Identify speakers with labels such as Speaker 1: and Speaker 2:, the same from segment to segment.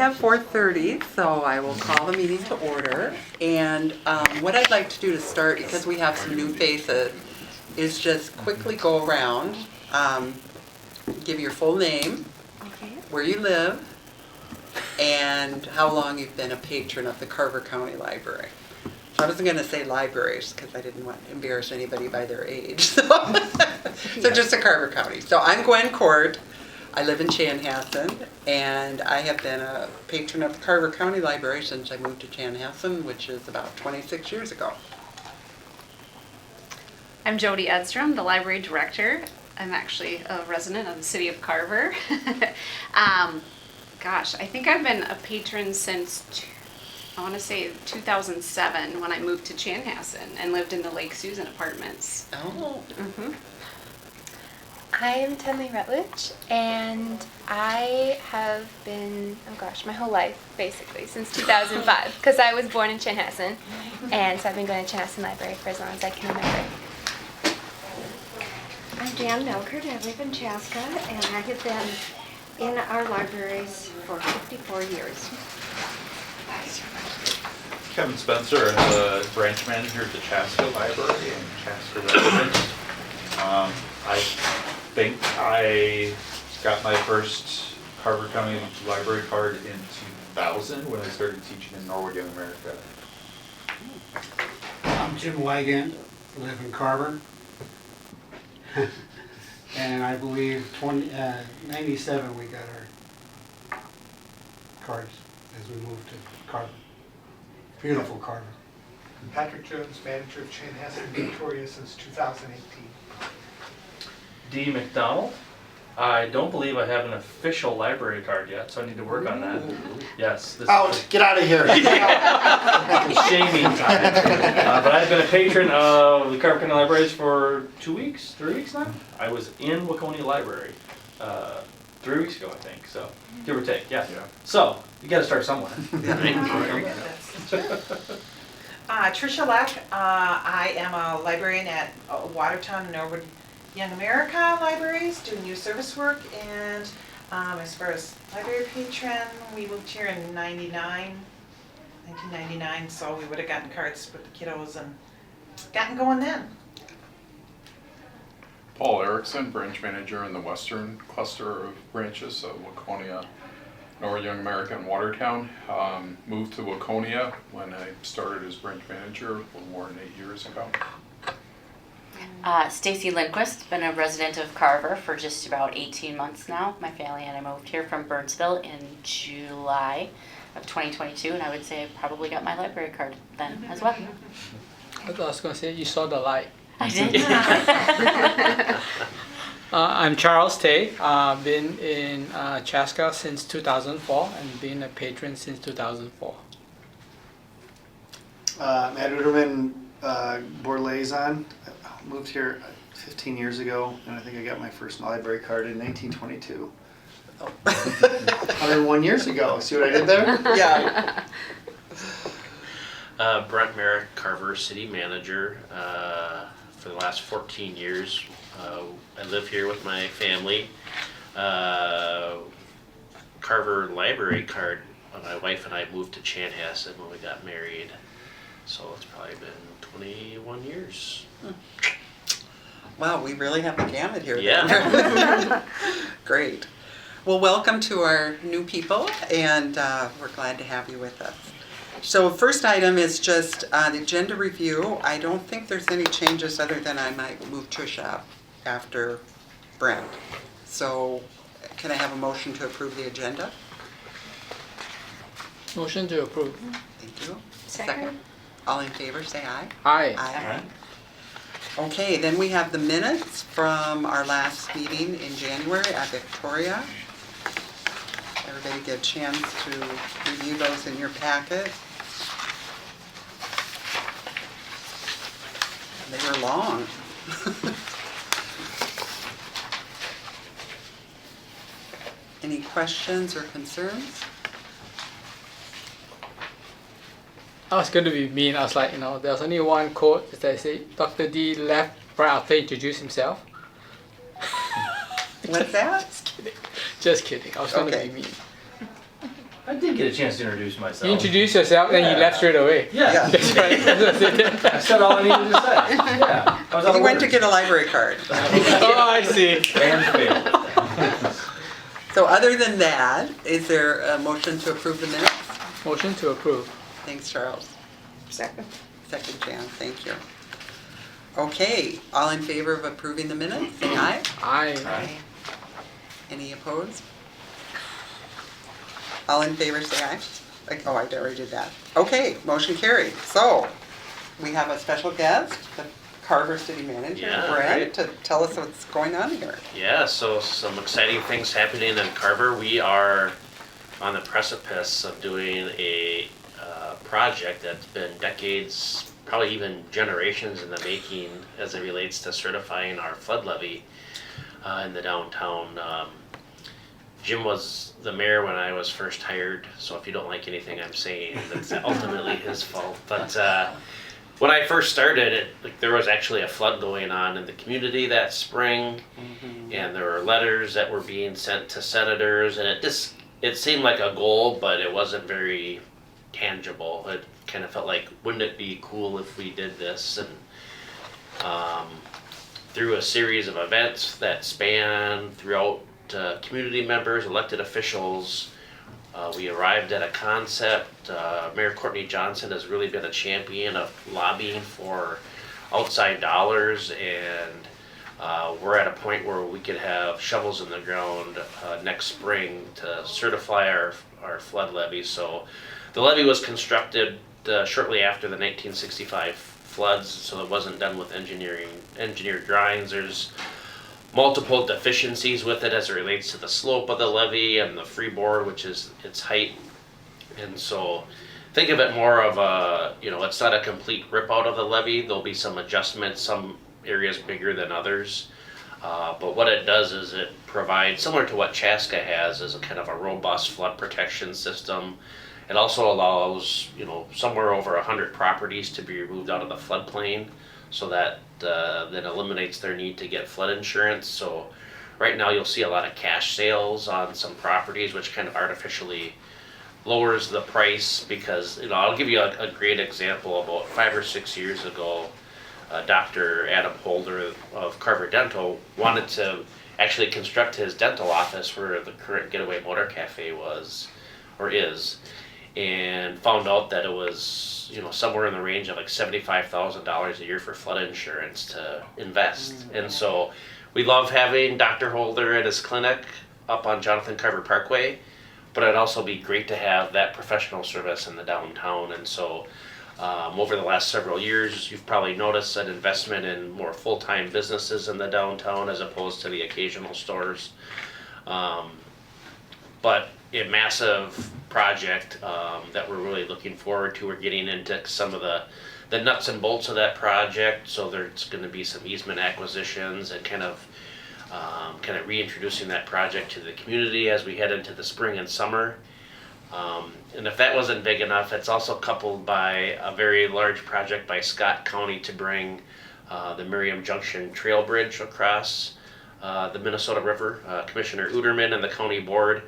Speaker 1: have 4:30, so I will call the meeting to order. And what I'd like to do to start, because we have some new faces, is just quickly go around, give your full name, where you live, and how long you've been a patron of the Carver County Library. I wasn't going to say libraries because I didn't want to embarrass anybody by their age. So just the Carver County. So I'm Gwen Court. I live in Chanhassen, and I have been a patron of the Carver County Library since I moved to Chanhassen, which is about 26 years ago.
Speaker 2: I'm Jody Edstrom, the library director. I'm actually a resident of the city of Carver. Gosh, I think I've been a patron since, I want to say 2007, when I moved to Chanhassen and lived in the Lake Susan apartments.
Speaker 1: Oh.
Speaker 2: Mm-hmm.
Speaker 3: I am Tenley Rutledge, and I have been, my whole life, basically, since 2005, because I was born in Chanhassen, and so I've been going to Chanhassen Library for as long as I can remember.
Speaker 4: I'm Jan Melkert. I live in Chaska, and I have been in our libraries for 54 years.
Speaker 5: Kevin Spencer, I'm the branch manager at the Chaska Library and Chaska residence. I think I got my first Carver County Library card in 2000 when I started teaching in Norwood Young America.
Speaker 6: I'm Jim Wygant, live in Carver. And I believe 97 we got our cards as we moved to Carver. Beautiful Carver.
Speaker 7: Patrick Jones, manager of Chanhassen Victoria since 2018.
Speaker 8: D. McDonald. I don't believe I have an official library card yet, so I need to work on that. Yes. This
Speaker 6: Out! Get out of here!
Speaker 8: is shaming time. But I've been a patron of the Carver County Libraries for 3 weeks now. I was in Waconia Library 3 weeks ago, I think, so give or take, yeah. So, you gotta start somewhere.
Speaker 9: Tricia Leck. I am a librarian at Watertown and Norwood Young America Libraries, doing youth service work, and as far as library patron, we moved here in 1999, so we would have gotten cards with the kiddos and gotten going then.
Speaker 10: Paul Erickson, branch manager in the western cluster of branches of Waconia, Norwood Young America, and Watertown. Moved to Waconia when I started as branch manager a little more than 8 years ago.
Speaker 11: Stacy Lindquist, been a resident of Carver for just about 18 months now. My family and I moved here from Burnsville in July of 2022, and I would say I probably got my library card then as well.
Speaker 12: I was going to say, you saw the light.
Speaker 11: I did.
Speaker 12: I'm Charles Tay. Been in Chaska since 2004 and been a patron since 2004.
Speaker 6: Matt Uderman, board liaison. Moved here 15 years ago, and I think I got my first library card in 1922. 101 years ago. See what I did there?
Speaker 1: Yeah.
Speaker 13: Brent Merrick, Carver City Manager for the last 14 years. I live here with my family. Carver Library card, my wife and I moved to Chanhassen when we got married. So it's probably been 21 years.
Speaker 1: Wow, we really have a gamut here.
Speaker 13: Yeah.
Speaker 1: Great. Well, welcome to our new people, and we're glad to have you with us. So first item is just the agenda review. I don't think there's any changes other than I might move Tricia up after Brent. So can I have a motion to approve the agenda?
Speaker 12: Motion to approve.
Speaker 1: Thank you.
Speaker 4: Second.
Speaker 1: All in favor, say aye.
Speaker 12: Aye.
Speaker 1: Aye. Okay, then we have the minutes from our last meeting in January at Victoria. Everybody get a chance to review those in your packet. They were long. Any questions or concerns?
Speaker 12: I was going to be mean. I was like, there's only one quote that says Dr. D left right after he introduced himself.
Speaker 1: What's that?
Speaker 12: Just kidding. I was going to be mean.
Speaker 8: I did get a chance to introduce myself.
Speaker 12: You introduced yourself, then you
Speaker 8: Yeah.
Speaker 12: left straight away.
Speaker 8: Yeah.
Speaker 12: That's right.
Speaker 8: I said all I needed to say. Yeah. I was out
Speaker 1: He
Speaker 8: of
Speaker 1: went to
Speaker 8: words.
Speaker 1: get a library card.
Speaker 12: Oh, I see.
Speaker 8: Fan favorite.
Speaker 1: So other than that, is there a motion to approve the minutes?
Speaker 12: Motion to approve.
Speaker 1: Thanks, Charles.
Speaker 4: Second.
Speaker 1: Second, Jan, thank you. Okay, all in favor of approving the minutes, say aye.
Speaker 12: Aye.
Speaker 1: Any opposed? All in favor, say aye. Oh, I already did that. Okay, motion carried. So, we have a special guest, the Carver City Manager,
Speaker 13: Yeah,
Speaker 1: Brent,
Speaker 13: right.
Speaker 1: to tell us what's going on here.
Speaker 13: Yeah, so some exciting things happening in Carver. We are on the precipice of doing a project that's been decades, probably even generations in the making as it relates to certifying our flood levy in the downtown. Jim was the mayor when I was first hired, so if you don't like anything I'm saying, that's ultimately his fault. But when I first started, there was actually a flood going on in the community that spring, and there were letters that were being sent to senators, and it seemed like a goal, but it wasn't very tangible. It kind of felt like, wouldn't it be cool if we did this? And through a series of events that span throughout community members, elected officials, we arrived at a concept. Mayor Courtney Johnson has really been a champion of lobbying for outside dollars, and we're at a point where we could have shovels in the ground next spring to certify our flood levy. So the levy was constructed shortly after the 1965 floods, so it wasn't done with engineered drawings. There's multiple deficiencies with it as it relates to the slope of the levee and the freeboard, which is its height. And so think of it more of a, it's not a complete rip out of the levee. There'll be some adjustments, some areas bigger than others. But what it does is it provides, similar to what Chaska has, is a kind of a robust flood protection system. It also allows, somewhere over 100 properties to be removed out of the floodplain, so that eliminates their need to get flood insurance. So right now you'll see a lot of cash sales on some properties, which kind of artificially lowers the price, because I'll give you a great example. About 5 or 6 years ago, Dr. Adam Holder of Carver Dental wanted to actually construct his dental office where the current Getaway Motor Cafe was, or is, and found out that it was somewhere in the range of like $75,000 a year for flood insurance to invest. And so we love having Dr. Holder at his clinic up on Jonathan Carver Parkway, but it'd also be great to have that professional service in the downtown. And so over the last several years, you've probably noticed an investment in more full-time businesses in the downtown as opposed to the occasional stores. But a massive project that we're really looking forward to. We're getting into some of the nuts and bolts of that project, so there's going to be some easement acquisitions and kind of reintroducing that project to the community as we head into the spring and summer. And if that wasn't big enough, it's also coupled by a very large project by Scott County to bring the Miriam Junction Trail Bridge across the Minnesota River. Commissioner Uderman and the county board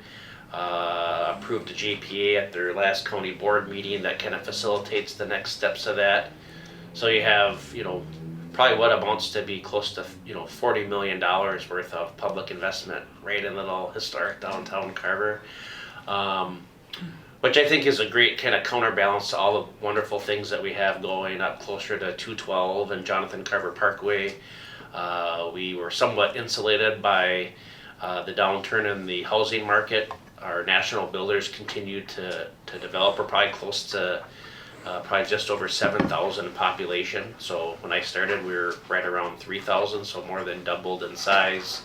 Speaker 13: approved a JPA at their last county board meeting that kind of facilitates the next steps of that. So you have, probably what amounts to be close to, $40 million worth of public investment right in little historic downtown Carver. Which I think is a great kind of counterbalance to all the wonderful things that we have going up closer to 212 and Jonathan Carver Parkway. We were somewhat insulated by the downturn in the housing market. Our national builders continue to develop. We're probably close to probably just over 7,000 population. So when I started, we were right around 3,000, so more than doubled in size.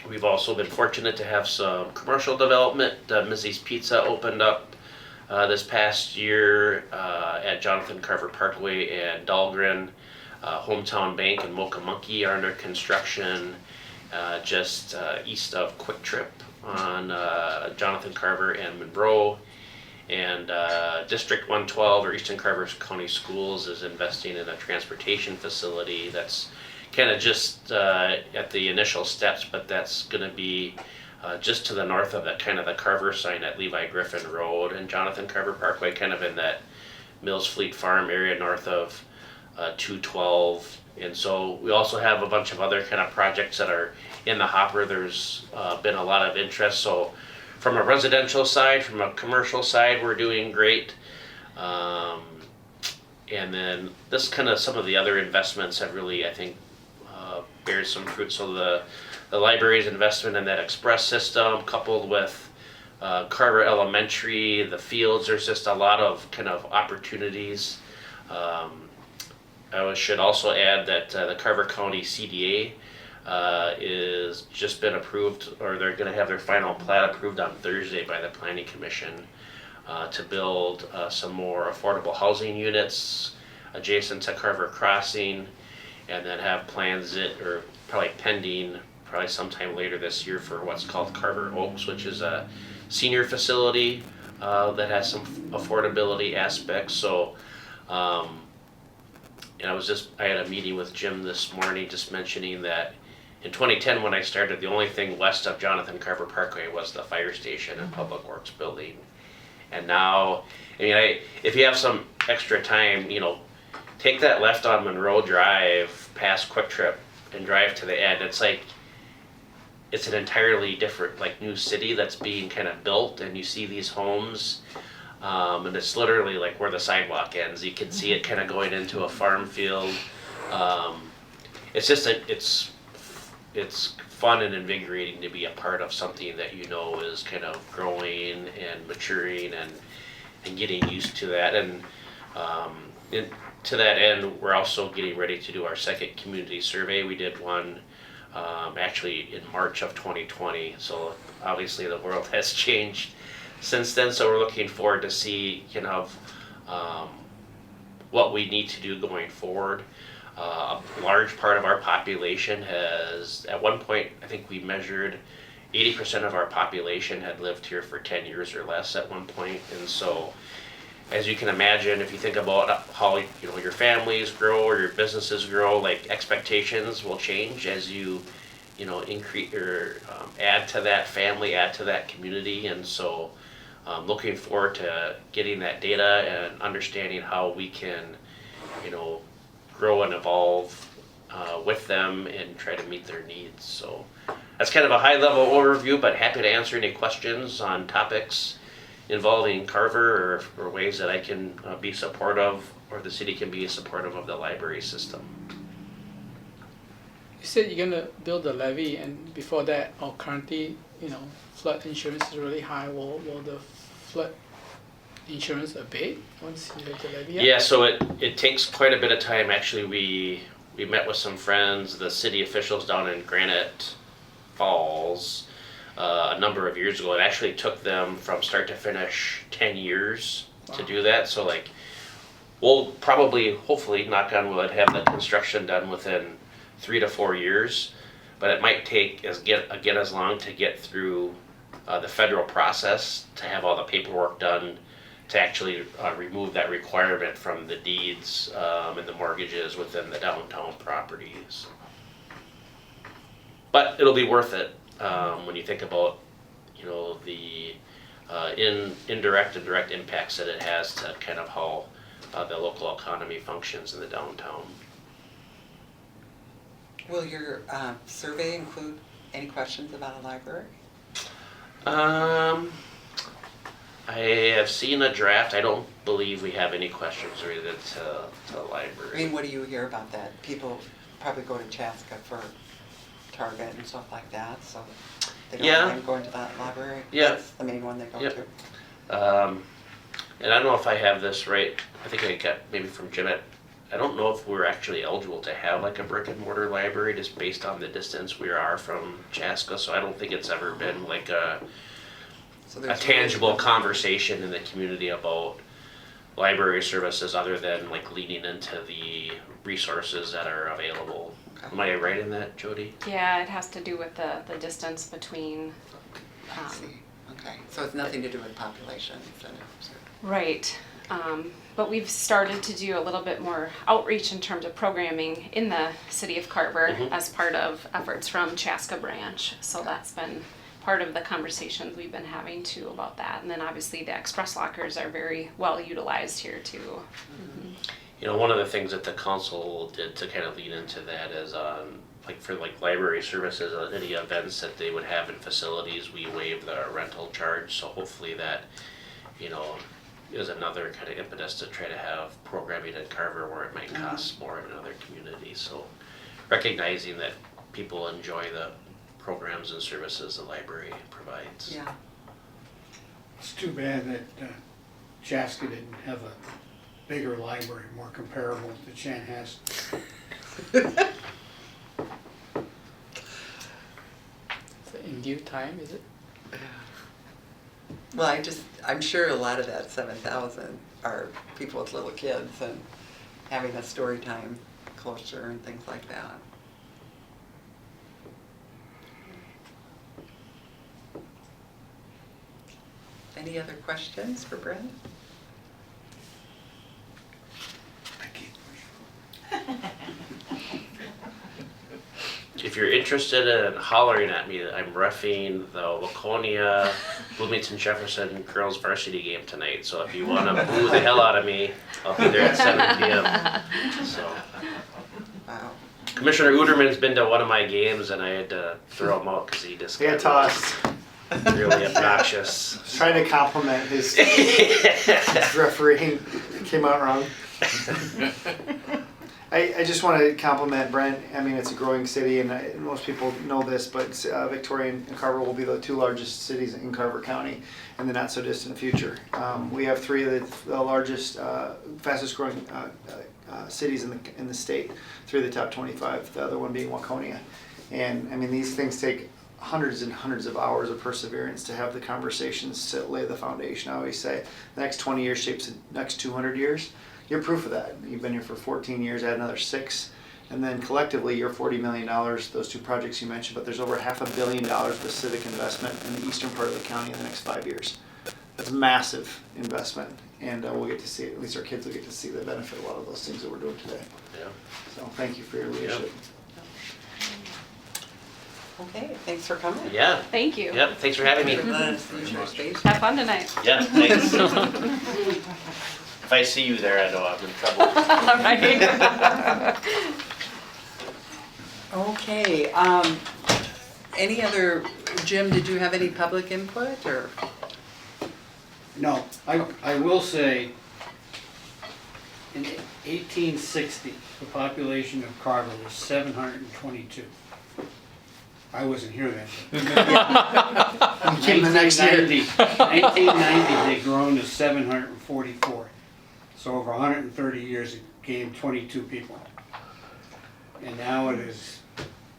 Speaker 13: We've also been fortunate to have some commercial development. Missy's Pizza opened up this past year at Jonathan Carver Parkway and Dahlgren. Hometown Bank and Mocha Monkey are under construction just east of Quick Trip on Jonathan Carver and Monroe. And District 112 or Eastern Carver County Schools is investing in a transportation facility that's kind of just at the initial steps, but that's going to be just to the north of that, kind of the Carver sign at Levi Griffin Road and Jonathan Carver Parkway, kind of in that Mills Fleet Farm area north of 212. And so we also have a bunch of other kind of projects that are in the hopper. There's been a lot of interest. So from a residential side, from a commercial side, we're doing great. And then this kind of, some of the other investments have really, I think, bear some fruit. So the library's investment in that express system, coupled with Carver Elementary, the fields, there's just a lot of kind of opportunities. I should also add that the Carver County CDA is just been approved, or they're going to have their final plat approved on Thursday by the Planning Commission to build some more affordable housing units adjacent to Carver Crossing, and then have plans or probably pending, probably sometime later this year, for what's called Carver Oaks, which is a senior facility that has some affordability aspects. So, and I had a meeting with Jim this morning just mentioning that in 2010 when I started, the only thing west of Jonathan Carver Parkway was the fire station and Public Works building. And now, I mean, if you have some extra time, take that left on Monroe Drive past Quick Trip and drive to the end. It's like, it's an entirely different, like, new city that's being kind of built, and you see these homes, and it's literally like where the sidewalk ends. You can see it kind of going into a farm field. It's just it's fun and invigorating to be a part of something that is kind of growing and maturing and getting used to that. And to that end, we're also getting ready to do our second community survey. We did one actually in March of 2020, so obviously the world has changed since then. So we're looking forward to see what we need to do going forward. A large part of our population has, at one point, I think we measured 80% of our population had lived here for 10 years or less at one point. And so, as you can imagine, if you think about how your families grow or your businesses grow, like, expectations will change as you increase or add to that family, add to that community. And so, looking forward to getting that data and understanding how we can, grow and evolve with them and try to meet their needs. So that's kind of a high-level overview, but happy to answer any questions on topics involving Carver or ways that I can be supportive, or the city can be supportive of the library system.
Speaker 12: You said you're gonna build a levee, and before that, or currently, flood insurance is really high. Will the flood insurance abate once you have the levee up?
Speaker 13: Yeah, so it takes quite a bit of time. Actually, we met with some friends, the city officials down in Granite Falls a number of years ago. It actually took them from start to finish 10 years to do that. So, like, we'll probably, hopefully, knock on wood, have the construction done within 3 to 4 years, but it might take as long to get through the federal process to have all the paperwork done to actually remove that requirement from the deeds and the mortgages within the downtown properties. But it'll be worth it when you think about the indirect and direct impacts that it has to kind of how the local economy functions in the downtown.
Speaker 1: Will your survey include any questions about a library?
Speaker 13: I have seen a draft. I don't believe we have any questions related to the library.
Speaker 1: I mean, what do you hear about that? People probably go to Chaska for Target and stuff like that, so they don't mind going to that library?
Speaker 13: Yeah.
Speaker 1: That's the main one they go to.
Speaker 13: And I don't know if I have this right. I think I got maybe from Jim. I don't know if we're actually eligible to have like a brick and mortar library just based on the distance we are from Chaska. So I don't think it's ever been like a tangible conversation in the community about library services other than like leaning into the resources that are available. Okay. Am I right in that, Jody?
Speaker 2: Yeah, it has to do with the distance between.
Speaker 1: I see. Okay, so it's nothing to do with population.
Speaker 2: Right. But we've started to do a little bit more outreach in terms of programming in the city of Carver as part of efforts from Chaska branch. So that's been part of the conversations we've been having too about that. And then obviously the express lockers are very well utilized here too.
Speaker 13: You know, one of the things that the council did to kind of lead into that is, like for like library services, any events that they would have in facilities, we waive the rental charge. So hopefully that, you know, is another kind of impetus to try to have programming in Carver where it might cost more in other communities. So recognizing that people enjoy the programs and services the library provides.
Speaker 1: Yeah.
Speaker 6: It's too bad that Chaska didn't have a bigger library, more comparable to Chanhassen.
Speaker 12: So in due time, is it?
Speaker 1: Well, I'm sure a lot of that 7,000 are people with little kids and having a story time closer and things like that. Any other questions for Brent?
Speaker 13: If you're interested in hollering at me, I'm reffing the Waconia Bloomington Jefferson girls varsity game tonight. So if you want to boo the hell out of me, I'll be there at 7 p.m. So
Speaker 1: Wow.
Speaker 13: Commissioner Uderman's been to one of my games, and I had to throw him out because he just
Speaker 14: He got
Speaker 13: got
Speaker 14: tossed.
Speaker 13: really obnoxious.
Speaker 14: Trying to compliment his refereeing. Came out wrong. I just want to compliment Brent. I mean, it's a growing city, and most people know this, but Victoria and Carver will be the two largest cities in Carver County in the not so distant future. We have three of the largest, fastest growing cities in the state, three of the top 25, the other one being Waconia. And I mean, these things take hundreds and hundreds of hours of perseverance to have the conversations to lay the foundation. I always say the next 20 years shapes the next 200 years. You're proof of that. You've been here for 14 years, add another 6, and then collectively you're $40 million, those two projects you mentioned, but there's over $500 million of civic investment in the eastern part of the county in the next 5 years. That's massive investment, and we'll get to see it, at least our kids will get to see the benefit of a lot of those things that we're doing today.
Speaker 13: Yeah.
Speaker 14: So thank you for your leadership.
Speaker 1: Okay, thanks for coming.
Speaker 13: Yeah.
Speaker 2: Thank you.
Speaker 13: Yep. Thanks for having me.
Speaker 1: Let us use your space.
Speaker 2: Have fun tonight.
Speaker 13: Yeah. Thanks. If I see you there, I know I'm in trouble.
Speaker 1: Okay, any other, Jim, did you have any public input or?
Speaker 6: No, I will say, in 1860, the population of Carver was 722. I wasn't here then.
Speaker 14: You came the next year.
Speaker 6: 1990, they'd grown to 744. So over 130 years, it gained 22 people. And now it is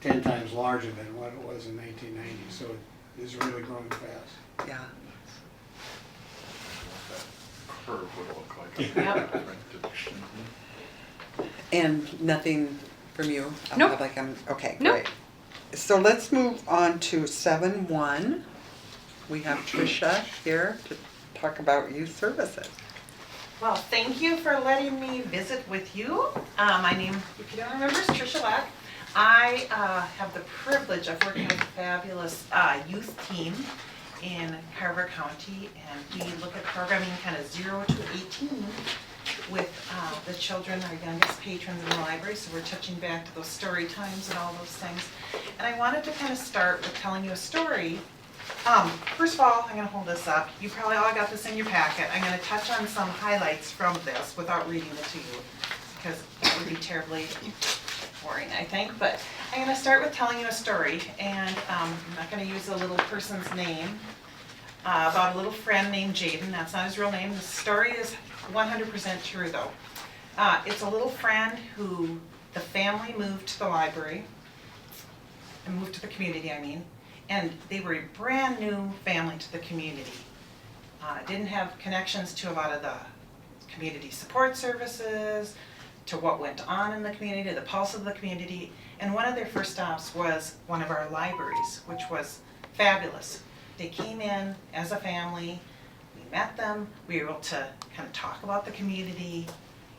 Speaker 6: 10 times larger than what it was in 1990, so it is really growing fast.
Speaker 1: Yeah.
Speaker 10: Curve would look like.
Speaker 1: And nothing from you?
Speaker 2: Nope.
Speaker 1: Public, okay,
Speaker 2: Nope.
Speaker 1: great. So let's move on to 7-1. We have Tricia here to talk about youth services.
Speaker 9: Well, thank you for letting me visit with you. My name, if you don't remember, is Tricia Lack. I have the privilege of working with a fabulous youth team in Carver County, and we look at programming kind of 0 to 18 with the children, our youngest patrons in the library, so we're touching back to those story times and all those things. And I wanted to kind of start with telling you a story. First of all, I'm going to hold this up. You probably all got this in your packet. I'm going to touch on some highlights from this without reading it to you, because it would be terribly boring, I think. But I'm going to start with telling you a story, and I'm not going to use a little person's name, about a little friend named Jaden. That's not his real name. The story is 100% true, though. It's a little friend who the family moved to the library, and moved to the community, I mean, and they were a brand new family to the community. Didn't have connections to a lot of the community support services, to what went on in the community, the pulse of the community, and one of their first stops was one of our libraries, which was fabulous. They came in as a family, we met them, we were able to kind of talk about the community,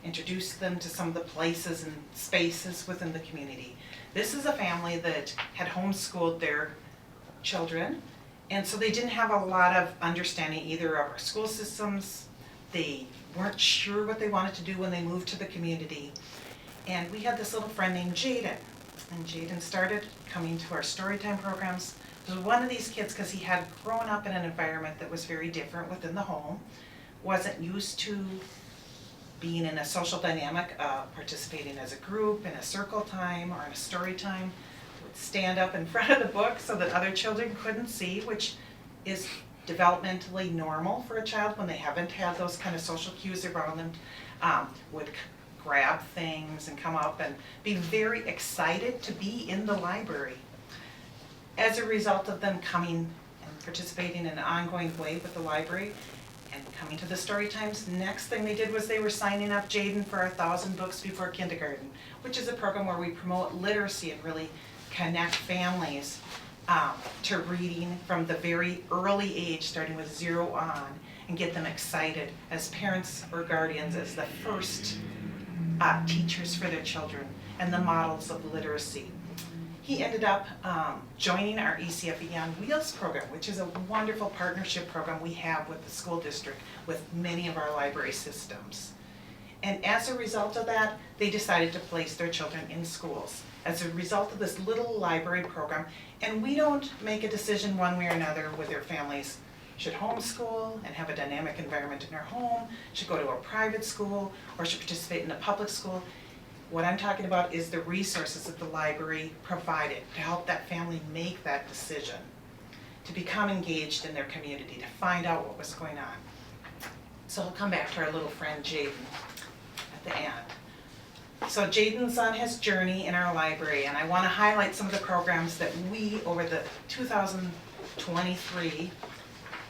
Speaker 9: introduce them to some of the places and spaces within the community. This is a family that had homeschooled their children, And so they didn't have a lot of understanding either of our school systems. They weren't sure what they wanted to do when they moved to the community. And we had this little friend named Jaden. And Jaden started coming to our storytime programs. He was one of these kids because he had grown up in an environment that was very different within the home, wasn't used to being in a social dynamic, participating as a group in a circle time or in a story time, would stand up in front of the book so that other children couldn't see, which is developmentally normal for a child when they haven't had those kind of social cues around them, would grab things and come up and be very excited to be in the library. As a result of them coming and participating in an ongoing way with the library and coming to the story times, next thing they did was they were signing up Jaden for 1,000 Books Before Kindergarten, which is a program where we promote literacy and really connect families to reading from the very early age, starting with 0 on, and get them excited as parents or guardians, as the first teachers for their children and the models of literacy. He ended up joining our ECFE on Wheels program, which is a wonderful partnership program we have with the school district with many of our library systems. And as a result of that, they decided to place their children in schools as a result of this little library program. And we don't make a decision one way or another with their families should homeschool and have a dynamic environment in their home, should go to a private school, or should participate in a public school. What I'm talking about is the resources that the library provided to help that family make that decision, to become engaged in their community, to find out what was going on. So I'll come back to our little friend Jaden at the end. So Jaden's on his journey in our library, and I want to highlight some of the programs that we, over the 2023,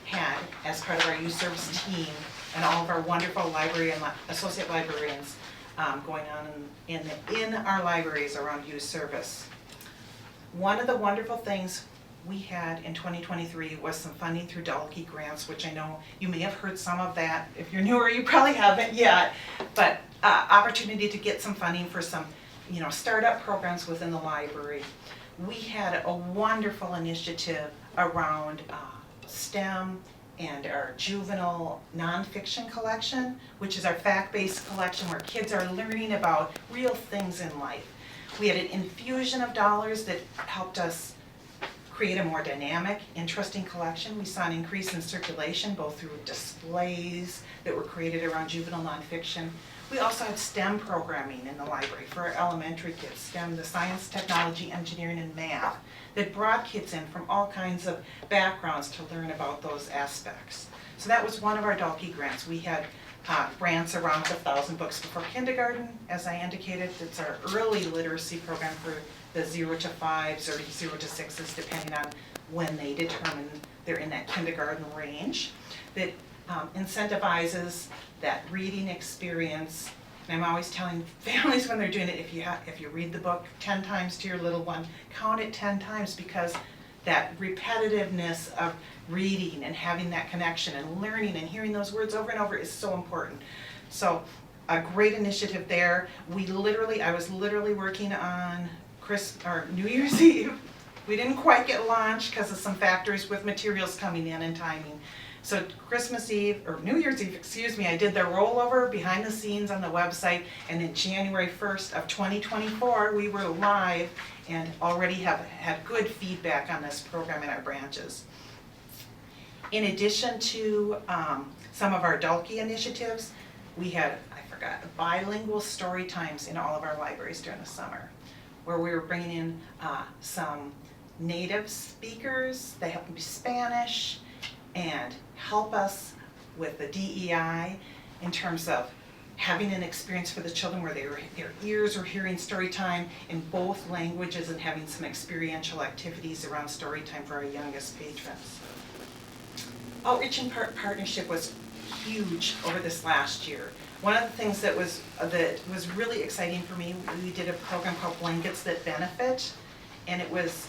Speaker 9: had as part of our youth service team and all of our wonderful library and associate librarians going on in our libraries around youth service. One of the wonderful things we had in 2023 was some funding through Dalkey grants, which I know you may have heard some of that. If you're newer, you probably haven't yet, but opportunity to get some funding for some, startup programs within the library. We had a wonderful initiative around STEM and our juvenile nonfiction collection, which is our fact-based collection where kids are learning about real things in life. We had an infusion of dollars that helped us create a more dynamic, interesting collection. We saw an increase in circulation both through displays that were created around juvenile nonfiction. We also had STEM programming in the library for our elementary kids, STEM, the science, technology, engineering, and math, that brought kids in from all kinds of backgrounds to learn about those aspects. So that was one of our Dalkey grants. We had grants around 1,000 Books Before Kindergarten, as I indicated. It's our early literacy program for the 0 to 5s or 0 to 6s, depending on when they determine they're in that kindergarten range, that incentivizes that reading experience. And I'm always telling families when they're doing it, if you read the book 10 times to your little one, count it 10 times, because that repetitiveness of reading and having that connection and learning and hearing those words over and over is so important. So a great initiative there. I was literally working on New Year's Eve. We didn't quite get launched because of some factors with materials coming in and timing. So Christmas Eve, or New Year's Eve, I did the rollover behind the scenes on the website, and in January 1st of 2024, we were live and already have had good feedback on this program in our branches. In addition to some of our Dalkey initiatives, we had, bilingual story times in all of our libraries during the summer, where we were bringing in some native speakers. They happen to be Spanish, and help us with the DEI in terms of having an experience for the children where their ears are hearing story time in both languages and having some experiential activities around story time for our youngest patrons. Outreach and partnership was huge over this last year. One of the things that was really exciting for me, we did a program called Blankets That Benefit, and it was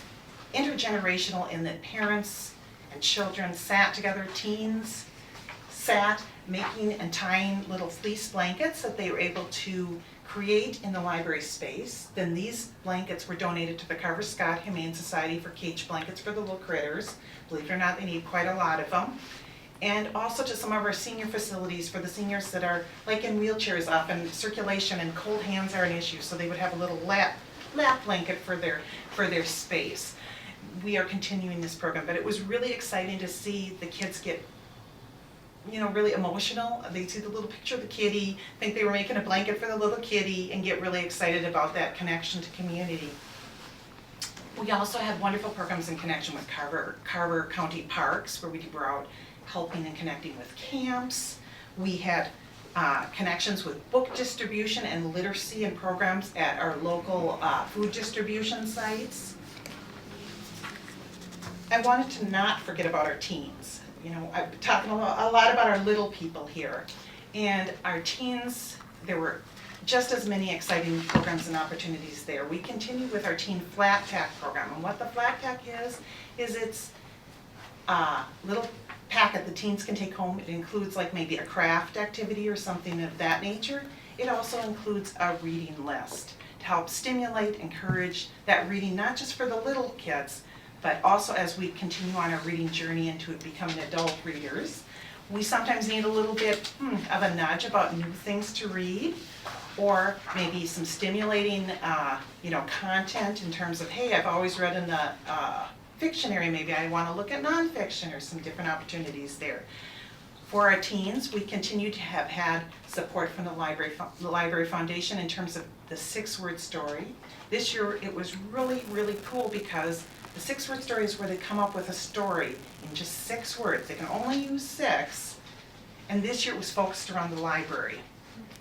Speaker 9: intergenerational in that parents and children sat together, teens sat making and tying little fleece blankets that they were able to create in the library space. Then these blankets were donated to the Carver Scott Humane Society for cage blankets for the little critters. Believe it or not, they need quite a lot of them. And also to some of our senior facilities for the seniors that are like in wheelchairs, often circulation and cold hands are an issue, so they would have a little lap blanket for their space. We are continuing this program, but it was really exciting to see the kids get, you know, really emotional. They see the little picture of the kitty, think they were making a blanket for the little kitty, and get really excited about that connection to community. We also had wonderful programs in connection with Carver County Parks, where we were out helping and connecting with camps. We had connections with book distribution and literacy and programs at our local food distribution sites. I wanted to not forget about our teens. You know, I've been talking a lot about our little people here. And our teens, there were just as many exciting programs and opportunities there. We continue with our teen flat pack program. And what the flat pack is it's a little packet the teens can take home. It includes like maybe a craft activity or something of that nature. It also includes a reading list to help stimulate, encourage that reading, not just for the little kids, but also as we continue on our reading journey into becoming adult readers. We sometimes need a little bit of a nudge about new things to read, or maybe some stimulating content in terms of, hey, I've always read in the fiction area, maybe I want to look at nonfiction, or some different opportunities there. For our teens, we continue to have had support from the Library Foundation in terms of the 6-word story. This year it was really, really cool because the 6-word story is where they come up with a story in just 6 words. They can only use 6. And this year it was focused around the library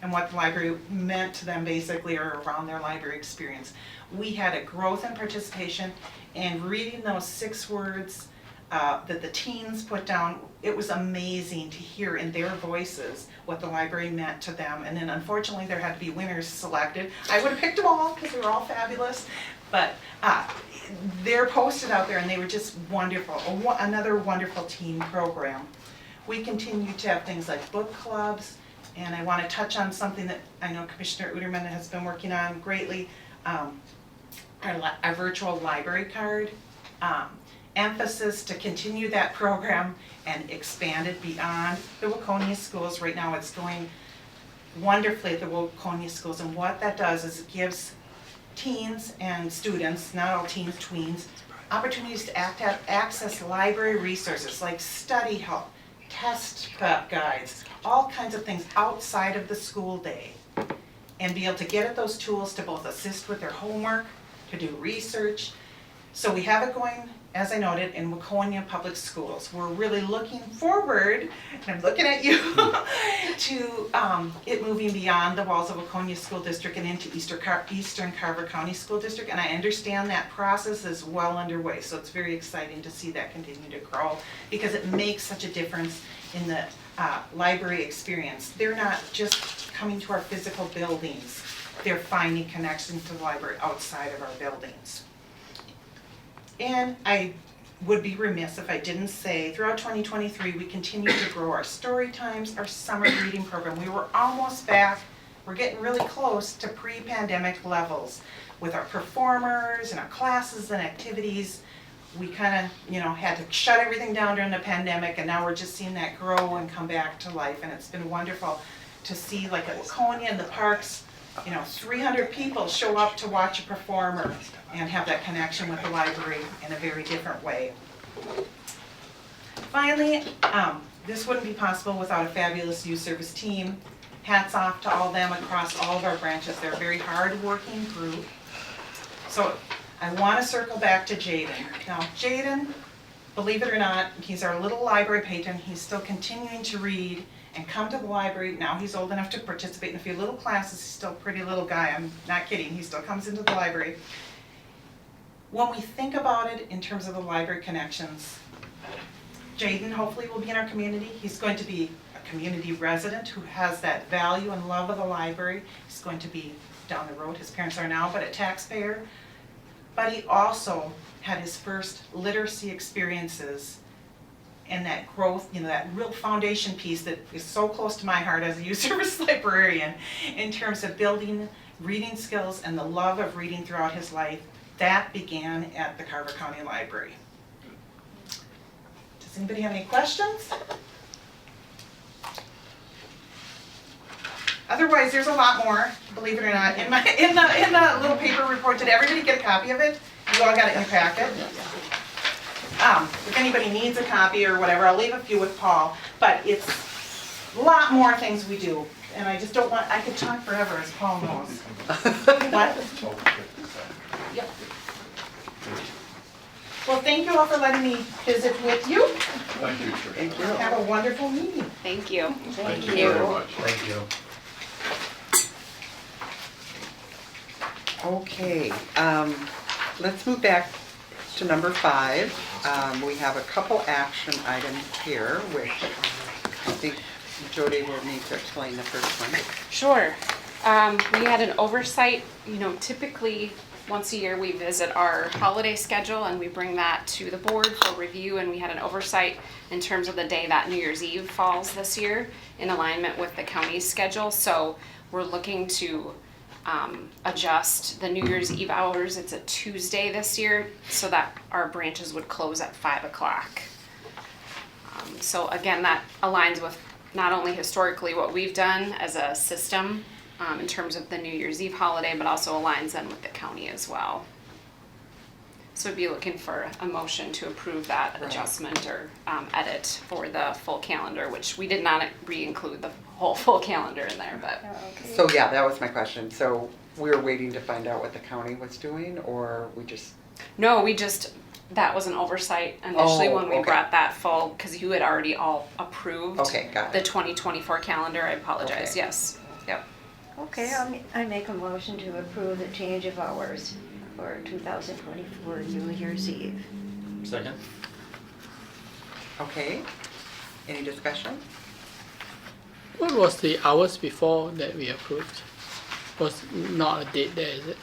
Speaker 9: and what the library meant to them basically, or around their library experience. We had a growth in participation and reading those 6 words that the teens put down. It was amazing to hear in their voices what the library meant to them. And then unfortunately there had to be winners selected. I would have picked them all because they were all fabulous, but they're posted out there and they were just wonderful. Another wonderful team program. We continue to have things like book clubs, and I want to touch on something that I know Commissioner Uterman has been working on greatly, our virtual library card. Emphasis to continue that program and expand it beyond the Waconia schools. Right now it's going wonderfully at the Waconia schools, and what that does is it gives teens and students, not all teens, tweens, opportunities to access library resources like study help, test prep guides, all kinds of things outside of the school day, and be able to get at those tools to both assist with their homework, to do research. So we have it going, as I noted, in Waconia Public Schools. We're really looking forward, and I'm looking at you, to it moving beyond the walls of Waconia School District and into Eastern Carver County School District, and I understand that process is well underway, so it's very exciting to see that continue to grow, because it makes such a difference in the library experience. They're not just coming to our physical buildings, they're finding connections to the library outside of our buildings. And I would be remiss if I didn't say, throughout 2023, we continued to grow our story times, our summer reading program. We were almost back, we're getting really close to pre-pandemic levels with our performers and our classes and activities. We kind of, had to shut everything down during the pandemic, and now we're just seeing that grow and come back to life. And it's been wonderful to see, like at Waconia and the parks, 300 people show up to watch a performer and have that connection with the library in a very different way. Finally, this wouldn't be possible without a fabulous youth service team. Hats off to all of them across all of our branches. They're a very hard-working group. So I want to circle back to Jaden. Now, Jaden, believe it or not, he's our little library patron. He's still continuing to read and come to the library. Now he's old enough to participate in a few little classes. He's still a pretty little guy, I'm not kidding. He still comes into the library. When we think about it in terms of the library connections, Jaden hopefully will be in our community. He's going to be a community resident who has that value and love of the library. He's going to be down the road, his parents are now, but a taxpayer. But he also had his first literacy experiences and that growth, that real foundation piece that is so close to my heart as a youth service librarian in terms of building reading skills and the love of reading throughout his life, that began at the Carver County Library. Does anybody have any questions? Otherwise, there's a lot more, believe it or not, in the little paper report. Did everybody get a copy of it? You all got it in your packet? If anybody needs a copy or whatever, I'll leave a few with Paul, but it's a lot more things we do. And I just don't want, I could talk forever, as Paul knows. What? Yep. Well, thank you all for letting me visit with you.
Speaker 10: Thank you, Tricia.
Speaker 1: Thank you.
Speaker 9: Have a wonderful meeting.
Speaker 2: Thank you.
Speaker 10: Thank you very much.
Speaker 8: Thank you.
Speaker 1: Okay, let's move back to number 5. We have a couple action items here, which I think Jody will need to explain the first one.
Speaker 2: Sure. We had an oversight, typically once a year we visit our holiday schedule and we bring that to the board for review, and we had an oversight in terms of the day that New Year's Eve falls this year in alignment with the county's schedule. So we're looking to adjust the New Year's Eve hours. It's a Tuesday this year, so that our branches would close at 5 o'clock. So again, that aligns with not only historically what we've done as a system in terms of the New Year's Eve holiday, but also aligns then with the county as well. So we'd be looking for a motion to approve that adjustment or edit for the full calendar, which we did not re-include the whole full calendar in there, but.
Speaker 1: So yeah, that was my question. So we were waiting to find out what the county was doing, or we just?
Speaker 2: No, that was an oversight initially when we
Speaker 1: okay.
Speaker 2: brought that full, because you had already all approved
Speaker 1: Okay, got
Speaker 2: the
Speaker 1: it.
Speaker 2: 2024 calendar. I apologize.
Speaker 1: Okay.
Speaker 2: Yes. Yep.
Speaker 4: Okay, I make a motion to approve the change of hours for 2024 New Year's Eve.
Speaker 8: Second?
Speaker 1: Okay, any discussion?
Speaker 12: What was the hours before that we approved? Was not a date there, is it?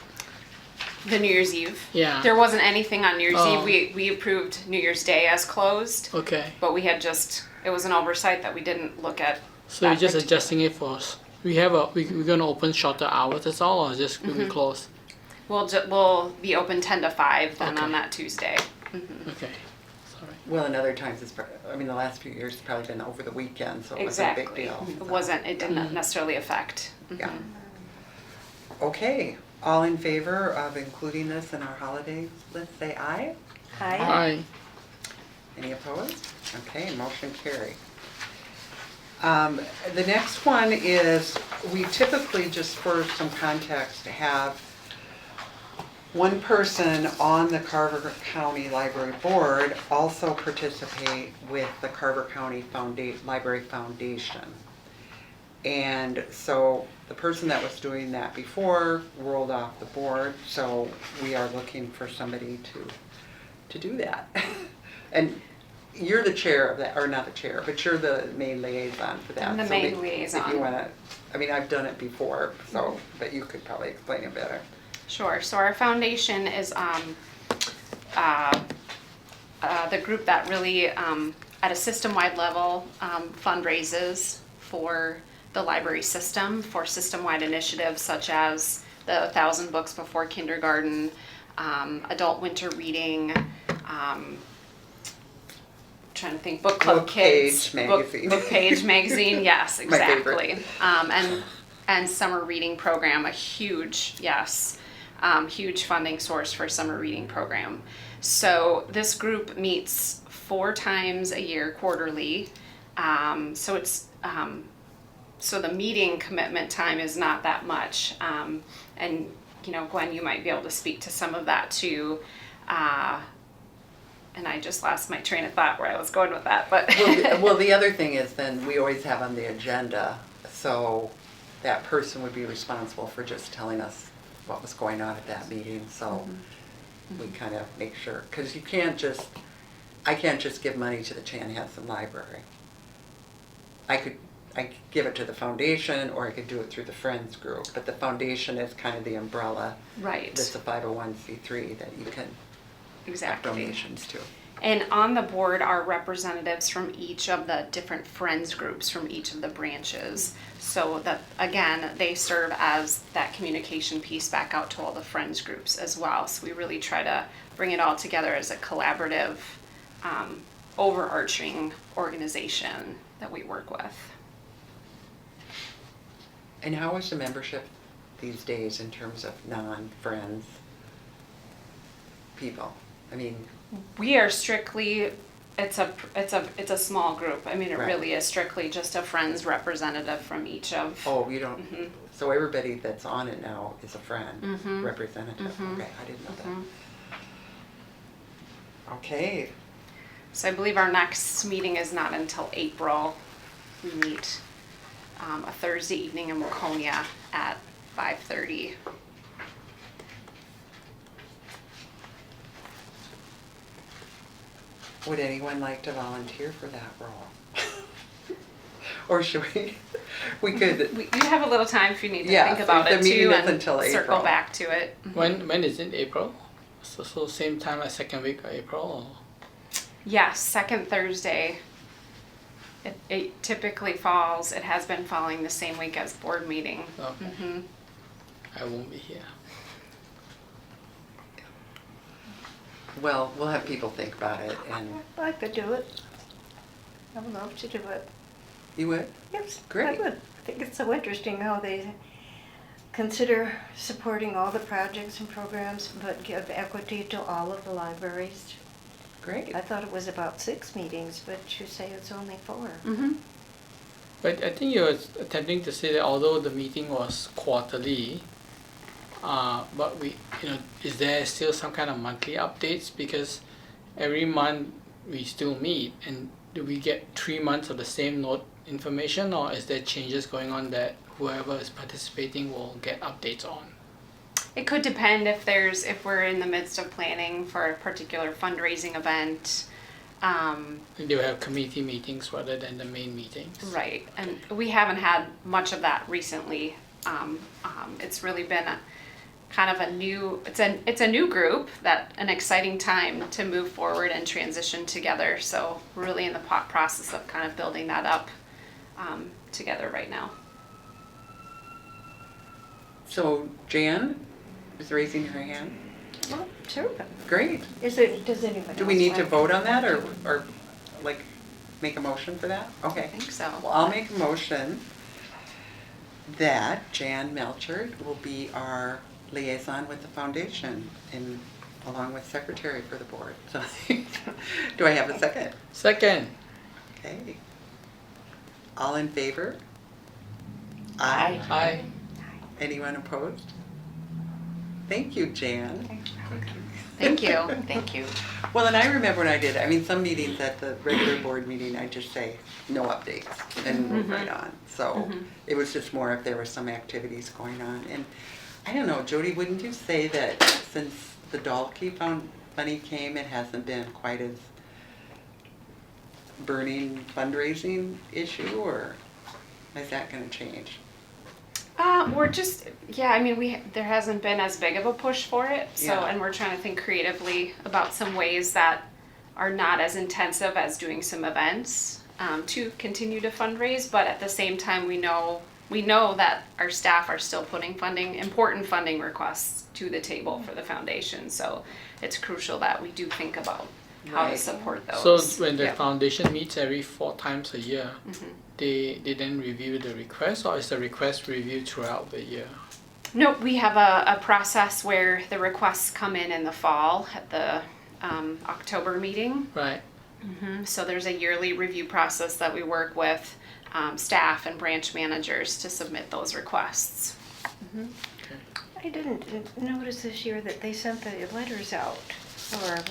Speaker 2: The New Year's Eve.
Speaker 12: Yeah.
Speaker 2: There wasn't anything on New Year's
Speaker 12: Oh.
Speaker 2: Eve. We approved New Year's Day as closed,
Speaker 12: Okay.
Speaker 2: but we had it was an oversight that we didn't look at.
Speaker 12: So you're
Speaker 2: that
Speaker 12: just
Speaker 2: particular-
Speaker 12: adjusting it for us. We're gonna open shorter hours, that's all, or just gonna be closed?
Speaker 2: We'll be open 10 to 5 then
Speaker 12: Okay.
Speaker 2: on that Tuesday.
Speaker 12: Okay, sorry.
Speaker 1: Well, and other times the last few years it's probably been over the weekend, so it wasn't a big
Speaker 2: Exactly.
Speaker 1: deal.
Speaker 2: It didn't necessarily affect.
Speaker 1: Yeah. Okay, all in favor of including this in our holiday list, say aye.
Speaker 4: Hi.
Speaker 12: Aye.
Speaker 1: Any opposed? Okay, motion carried. The next one is, we typically, just for some context, have one person on the Carver County Library Board also participate with the Carver County Library Foundation. And so the person that was doing that before rolled off the board, so we are looking for somebody to do that. And you're the chair of that, or not the chair, but you're the main liaison for that.
Speaker 2: I'm the
Speaker 1: So
Speaker 2: main
Speaker 1: If
Speaker 2: liaison.
Speaker 1: you wanna, I've done it before, so, but you could probably explain it better.
Speaker 2: Sure. So our foundation is the group that really, at a system-wide level, fundraises for the library system, for system-wide initiatives such as the 1,000 Books Before Kindergarten, Adult Winter Reading, trying to think, Book Club
Speaker 1: Book
Speaker 2: Kids.
Speaker 1: Page magazine.
Speaker 2: Book Page magazine, yes,
Speaker 1: My favorite.
Speaker 2: exactly. And summer reading program, a huge, huge funding source for summer reading program. So this group meets 4 times a year, quarterly. So it's so the meeting commitment time is not that much. And Gwen, you might be able to speak to some of that too. And I just lost my train of thought where I was going with that, but.
Speaker 1: Well, the other thing is then we always have on the agenda, so that person would be responsible for just telling us what was going on at that meeting, so we kind of make sure, because I can't just give money to the Chanhassen Library. I could give it to the foundation, or I could do it through the Friends group, but the foundation is kind of the umbrella.
Speaker 2: Right.
Speaker 1: That's a 501c3 that you can have
Speaker 2: Exactly.
Speaker 1: donations to.
Speaker 2: And on the board are representatives from each of the different friends groups from each of the branches. So that, again, they serve as that communication piece back out to all the friends groups as well. So we really try to bring it all together as a collaborative, overarching organization that we work with.
Speaker 1: And how is the membership these days in terms of non-friends people? I mean,
Speaker 2: We are strictly, it's a small group. I mean, it
Speaker 1: Right.
Speaker 2: really is strictly just a friends representative from each of.
Speaker 1: oh, you don't,
Speaker 2: Mhm.
Speaker 1: so everybody that's on it now is a friend,
Speaker 2: Mhm.
Speaker 1: representative?
Speaker 2: Mhm.
Speaker 1: Okay, I didn't know
Speaker 2: Mhm.
Speaker 1: that. Okay,
Speaker 2: So I believe our next meeting is not until April. We meet a Thursday evening in Waconia at 5:30.
Speaker 1: would anyone like to volunteer for that role? Or should we could,
Speaker 2: You have a little time if you need to
Speaker 1: Yeah,
Speaker 2: think about
Speaker 1: the
Speaker 2: it
Speaker 1: meeting
Speaker 2: too
Speaker 1: is
Speaker 2: and
Speaker 1: until
Speaker 2: circle
Speaker 1: April.
Speaker 2: back to it.
Speaker 12: When is it, April? So same time like second week of April
Speaker 2: Yes, second Thursday. It typically falls, it has been falling the same week as board meeting.
Speaker 12: or? Okay.
Speaker 2: Mhm.
Speaker 12: I won't be here.
Speaker 1: well, we'll have people think about it, and
Speaker 4: I could do it. I would love to do it.
Speaker 1: you would?
Speaker 4: Yes, I
Speaker 1: Great.
Speaker 4: would. I think it's so interesting how they consider supporting all the projects and programs, but give equity to all of the libraries.
Speaker 1: Great.
Speaker 4: I thought it was about 6 meetings, but you say it's only 4.
Speaker 2: Mhm.
Speaker 12: But I think you're attempting to say that although the meeting was quarterly, but is there still some kind of monthly updates? Because every month we still meet, and do we get 3 months of the same note information, or is there changes going on that whoever is participating will get updates on?
Speaker 2: It could depend if we're in the midst of planning for a particular fundraising event.
Speaker 12: They will have committee meetings rather than the main meetings.
Speaker 2: Right, and we haven't had much of that recently. It's really been it's a new group, an exciting time to move forward and transition together. So we're really in the process of kind of building that up together right now.
Speaker 1: So Jan is raising her hand.
Speaker 4: Well, sure.
Speaker 1: Great.
Speaker 4: Does anybody
Speaker 1: Do we
Speaker 4: else
Speaker 1: need to
Speaker 4: like
Speaker 1: vote on that, or like make a motion for that? Okay.
Speaker 2: I think so.
Speaker 1: Well, I'll make a motion that Jan Melchert will be our liaison with the foundation and along with secretary for the board. So, do I have a second?
Speaker 12: Second.
Speaker 1: Okay. All in favor?
Speaker 11: Aye.
Speaker 12: Aye.
Speaker 1: Anyone opposed? Thank you, Jan.
Speaker 2: Thank you.
Speaker 11: Thank you.
Speaker 1: Well, and I remember when I did, I mean, some meetings at the regular board meeting, I just say, no updates, and move right on. So it was just more if there were some activities going on. And I don't know, Jody, wouldn't you say that since the Dalkey money came, it hasn't been quite as burning fundraising issue, or is that gonna change?
Speaker 2: There hasn't been as big of a push for it,
Speaker 1: Yeah.
Speaker 2: and we're trying to think creatively about some ways that are not as intensive as doing some events to continue to fundraise, but at the same time, we know that our staff are still putting important funding requests to the table for the foundation, so it's crucial that we do think about how to
Speaker 1: Right.
Speaker 2: support
Speaker 12: So
Speaker 2: those.
Speaker 12: when the
Speaker 2: Yep.
Speaker 12: foundation meets every 4 times a year,
Speaker 2: Mhm.
Speaker 12: they then review the request, or is the request reviewed throughout the year?
Speaker 2: Nope, we have a process where the requests come in the fall at the October meeting.
Speaker 12: Right.
Speaker 2: So there's a yearly review process that we work with staff and branch managers to submit those requests.
Speaker 4: I didn't notice this year that they sent the letters out for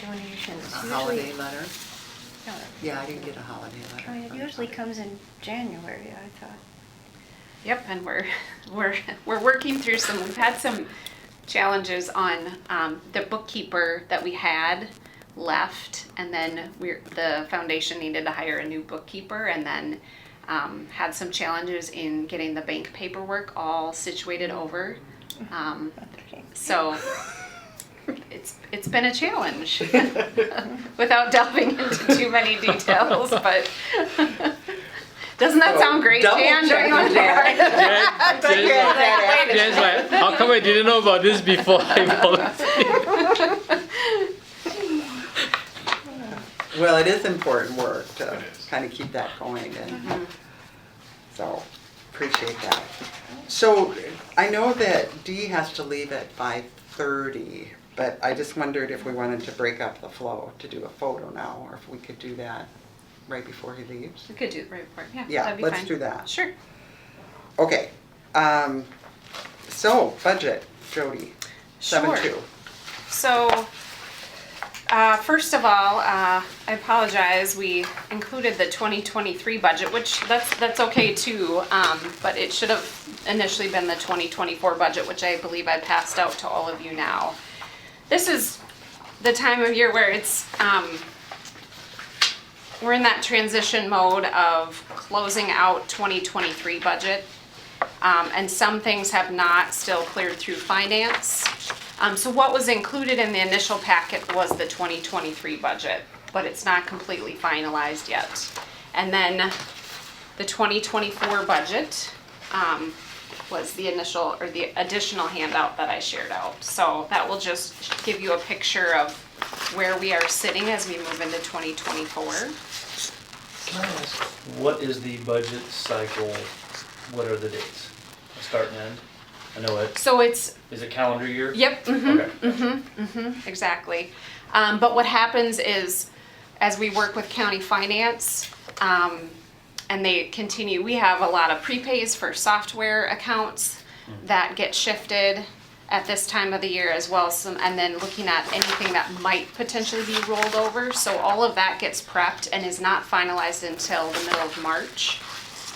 Speaker 4: donations.
Speaker 1: A holiday letter?
Speaker 4: No,
Speaker 1: Yeah, I didn't get a holiday letter.
Speaker 4: I mean, it usually comes in January, I thought.
Speaker 2: Yep, and we're working through we've had some challenges on the bookkeeper that we had left, and then the foundation needed to hire a new bookkeeper, and then had some challenges in getting the bank paperwork all situated over. So it's been a challenge without delving into too many details, but doesn't that sound great,
Speaker 1: Double
Speaker 2: Jan? Don't you want to
Speaker 12: Jen's like, how come I didn't know about this before I volunteered?
Speaker 1: Well, it is important work to
Speaker 10: It is.
Speaker 1: kind of keep that going, and so appreciate that. So I know that Dee has to leave at 5:30, but I just wondered if we wanted to break up the flow to do a photo now, or if we could do that right before he leaves.
Speaker 2: We could do it right before, yeah,
Speaker 1: Yeah,
Speaker 2: that'd be
Speaker 1: let's
Speaker 2: fine.
Speaker 1: do that.
Speaker 2: Sure.
Speaker 1: Okay, so budget, Jody, 7-2.
Speaker 2: So, first of all, I apologize, we included the 2023 budget, which that's okay too, but it should have initially been the 2024 budget, which I believe I passed out to all of you now. This is the time of year where it's, we're in that transition mode of closing out 2023 budget. And some things have not still cleared through finance. So what was included in the initial packet was the 2023 budget, but it's not completely finalized yet. And then the 2024 budget was the initial or the additional handout that I shared out. So that will just give you a picture of where we are sitting as we move into 2024.
Speaker 8: Can I ask, what is the budget cycle? What are the dates? Start and end? I know it.
Speaker 2: So it's,
Speaker 8: Is it calendar year?
Speaker 2: yep, exactly. But what happens is, as we work with county finance, and they continue, we have a lot of prepays for software accounts that get shifted at this time of the year, as well as some, and then looking at anything that might potentially be rolled over. So all of that gets prepped and is not finalized until the middle of March.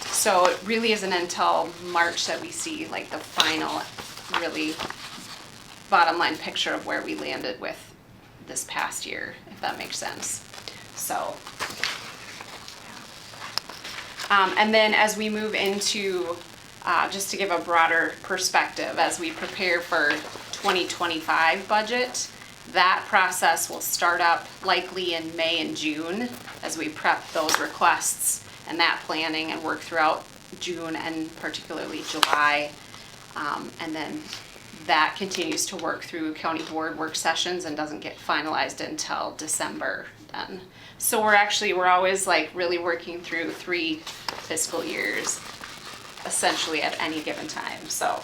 Speaker 2: So it really isn't until March that we see like the final, really bottom line picture of where we landed with this past year, if that makes sense. So, and then as we move into, just to give a broader perspective, as we prepare for 2025 budget, that process will start up likely in May and June as we prep those requests and that planning and work throughout June and particularly July. And then that continues to work through county board work sessions and doesn't get finalized until December then. So we're always like really working through 3 fiscal years essentially at any given time. So,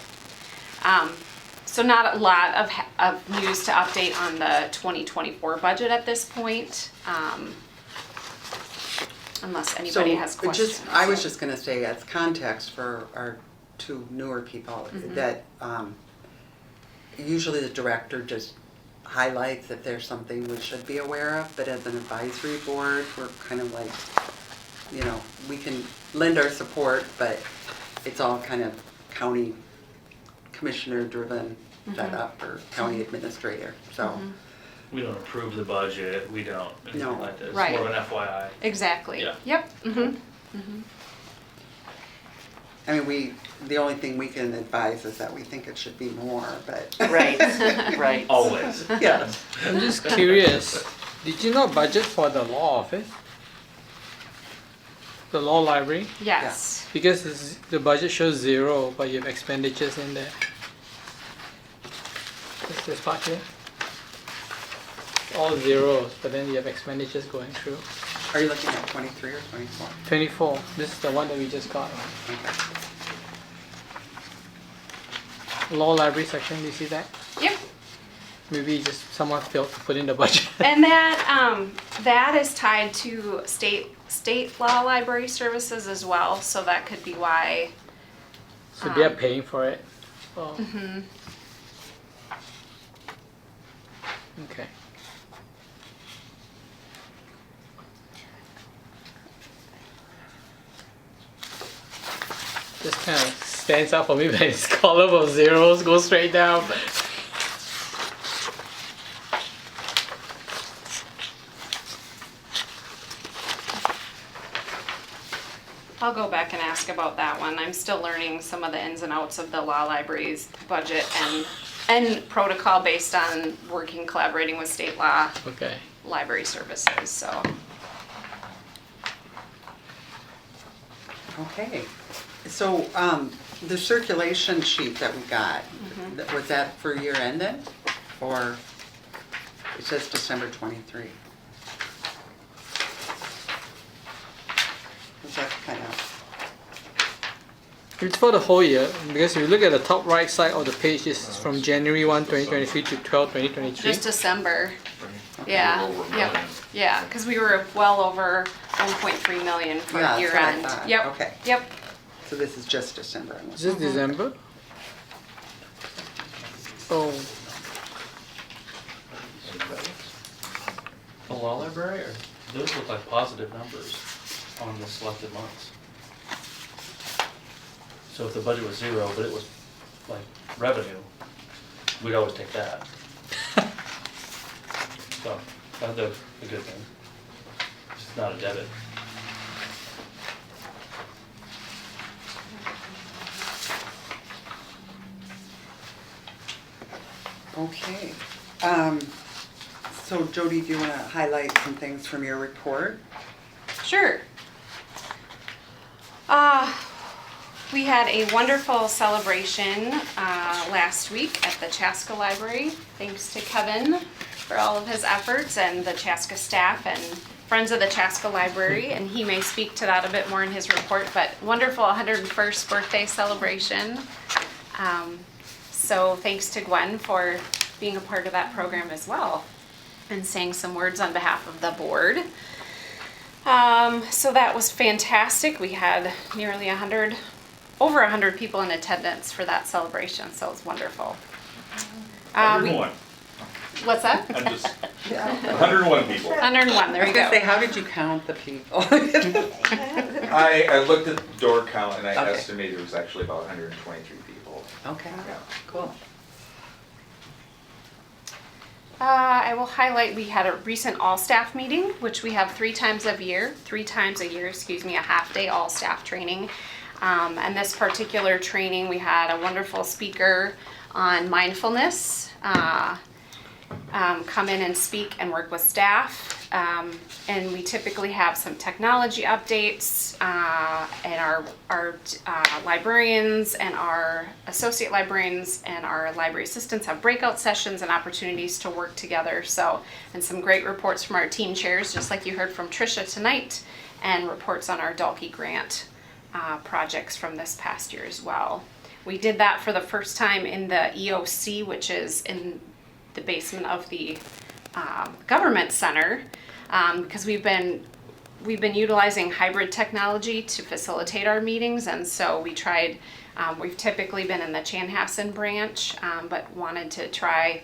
Speaker 2: so not a lot of news to update on the 2024 budget at this point. Unless anybody has questions.
Speaker 1: I was just gonna say, as context for our 2 newer people, that usually the director just highlights if there's something we should be aware of, but as an advisory board, we're kind of like, you know, we can lend our support, but it's all kind of county commissioner driven setup or county administrator, so.
Speaker 8: We don't approve the budget, we don't, anything
Speaker 1: No.
Speaker 8: like that. It's
Speaker 2: Right.
Speaker 8: more of an FYI.
Speaker 2: Exactly.
Speaker 8: Yeah.
Speaker 2: Yep.
Speaker 1: I mean, the only thing we can advise is that we think it should be more, but.
Speaker 11: Right, right.
Speaker 8: Always.
Speaker 1: Yeah.
Speaker 12: I'm just curious, did you not budget for the law office? The law library?
Speaker 2: Yes.
Speaker 12: Because the budget shows 0, but you have expenditures in there. Is this part here? All zeros, but then you have expenditures going through.
Speaker 1: Are you looking at 23 or 24?
Speaker 12: 24, this is the one that we just got.
Speaker 1: Okay.
Speaker 12: Law library section, do you see that?
Speaker 2: Yep.
Speaker 12: Maybe just someone failed to put in the budget.
Speaker 2: And that is tied to state law library services as well, so that could be why.
Speaker 12: So they are paying for it. Oh. Okay. Just kind of stands out for me when this column of zeros goes straight down.
Speaker 2: I'll go back and ask about that one. I'm still learning some of the ins and outs of the law library's budget and and protocol based on working, collaborating with state law,
Speaker 12: Okay.
Speaker 2: library services, so.
Speaker 1: Okay, so, the circulation sheet that we got, was that for year end then? Or it says December 23? Was that kind of,
Speaker 12: It's for the whole year, because if you look at the top right side of the page, it's from January 1, 2023 to 12, 2023.
Speaker 2: Just December,
Speaker 10: A
Speaker 2: yeah,
Speaker 10: little over a
Speaker 2: yep,
Speaker 10: million.
Speaker 2: yeah, because we were well over 1.3 million for
Speaker 1: Yeah, that's
Speaker 2: year
Speaker 1: what I
Speaker 2: end.
Speaker 1: thought.
Speaker 2: Yep,
Speaker 1: Okay.
Speaker 2: yep,
Speaker 1: so this is just December?
Speaker 12: Is this December? Oh,
Speaker 8: The law library, or those look like positive numbers on the selected months. So if the budget was 0, but it was like revenue, we'd always take that. So that's a good thing. It's not a debit.
Speaker 1: Okay. So Jody, do you want to highlight some things from your report?
Speaker 2: sure. We had a wonderful celebration last week at the Chaska Library. Thanks to Kevin for all of his efforts and the Chaska staff and friends of the Chaska Library, and he may speak to that a bit more in his report, but wonderful 101st birthday celebration. So thanks to Gwen for being a part of that program as well and saying some words on behalf of the board. So that was fantastic. We had nearly over 100 people in attendance for that celebration, so it was wonderful.
Speaker 5: 101.
Speaker 2: What's that?
Speaker 5: I'm just, 101 people.
Speaker 2: 101, there
Speaker 1: I was
Speaker 2: you
Speaker 1: gonna say,
Speaker 2: go.
Speaker 1: how did you count the people?
Speaker 15: I looked at the door count and I
Speaker 1: Okay.
Speaker 15: estimated it was actually about 123 people.
Speaker 1: Okay,
Speaker 15: Yeah.
Speaker 1: cool.
Speaker 2: I will highlight, we had a recent all-staff meeting, which we have three times a year, a half-day all-staff training. And this particular training, we had a wonderful speaker on mindfulness, come in and speak and work with staff. And we typically have some technology updates, and our librarians and our associate librarians and our library assistants have breakout sessions and opportunities to work together. So, and some great reports from our team chairs, just like you heard from Tricia tonight, and reports on our Dalkey grant projects from this past year as well. We did that for the first time in the EOC, which is in the basement of the government center, because we've been utilizing hybrid technology to facilitate our meetings, and so we tried. We've typically been in the Chanhassen branch, but wanted to try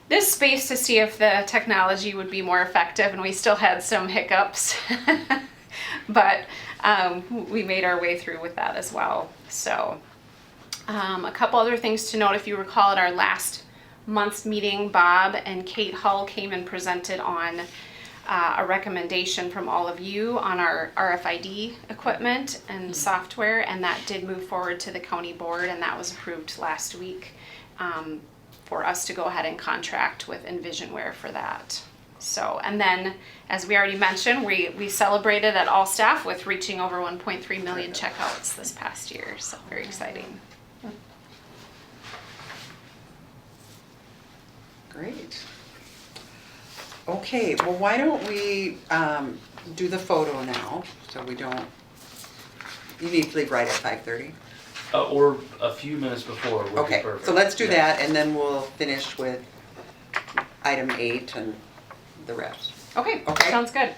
Speaker 2: this space to see if the technology would be more effective, and we still had some hiccups, but we made our way through with that as well. So a couple other things to note: if you recall, at our last month's meeting, Bob and Kate Hull came and presented on a recommendation from all of you on our RFID equipment and software, and that did move forward to the county board, and that was approved last week for us to go ahead and contract with Envisionware for that. So, and then, as we already mentioned, we celebrated at all staff with reaching over 1.3 million checkouts this past year, so very exciting.
Speaker 1: Great. Okay, well, why don't we do the photo now, so we don't, you need to leave right at 5:30?
Speaker 8: Or a few minutes before would be
Speaker 1: Okay,
Speaker 8: perfect.
Speaker 1: so let's do
Speaker 8: Yeah.
Speaker 1: that, and then we'll finish with item 8 and the rest.
Speaker 2: Okay,
Speaker 1: Okay.
Speaker 2: sounds good.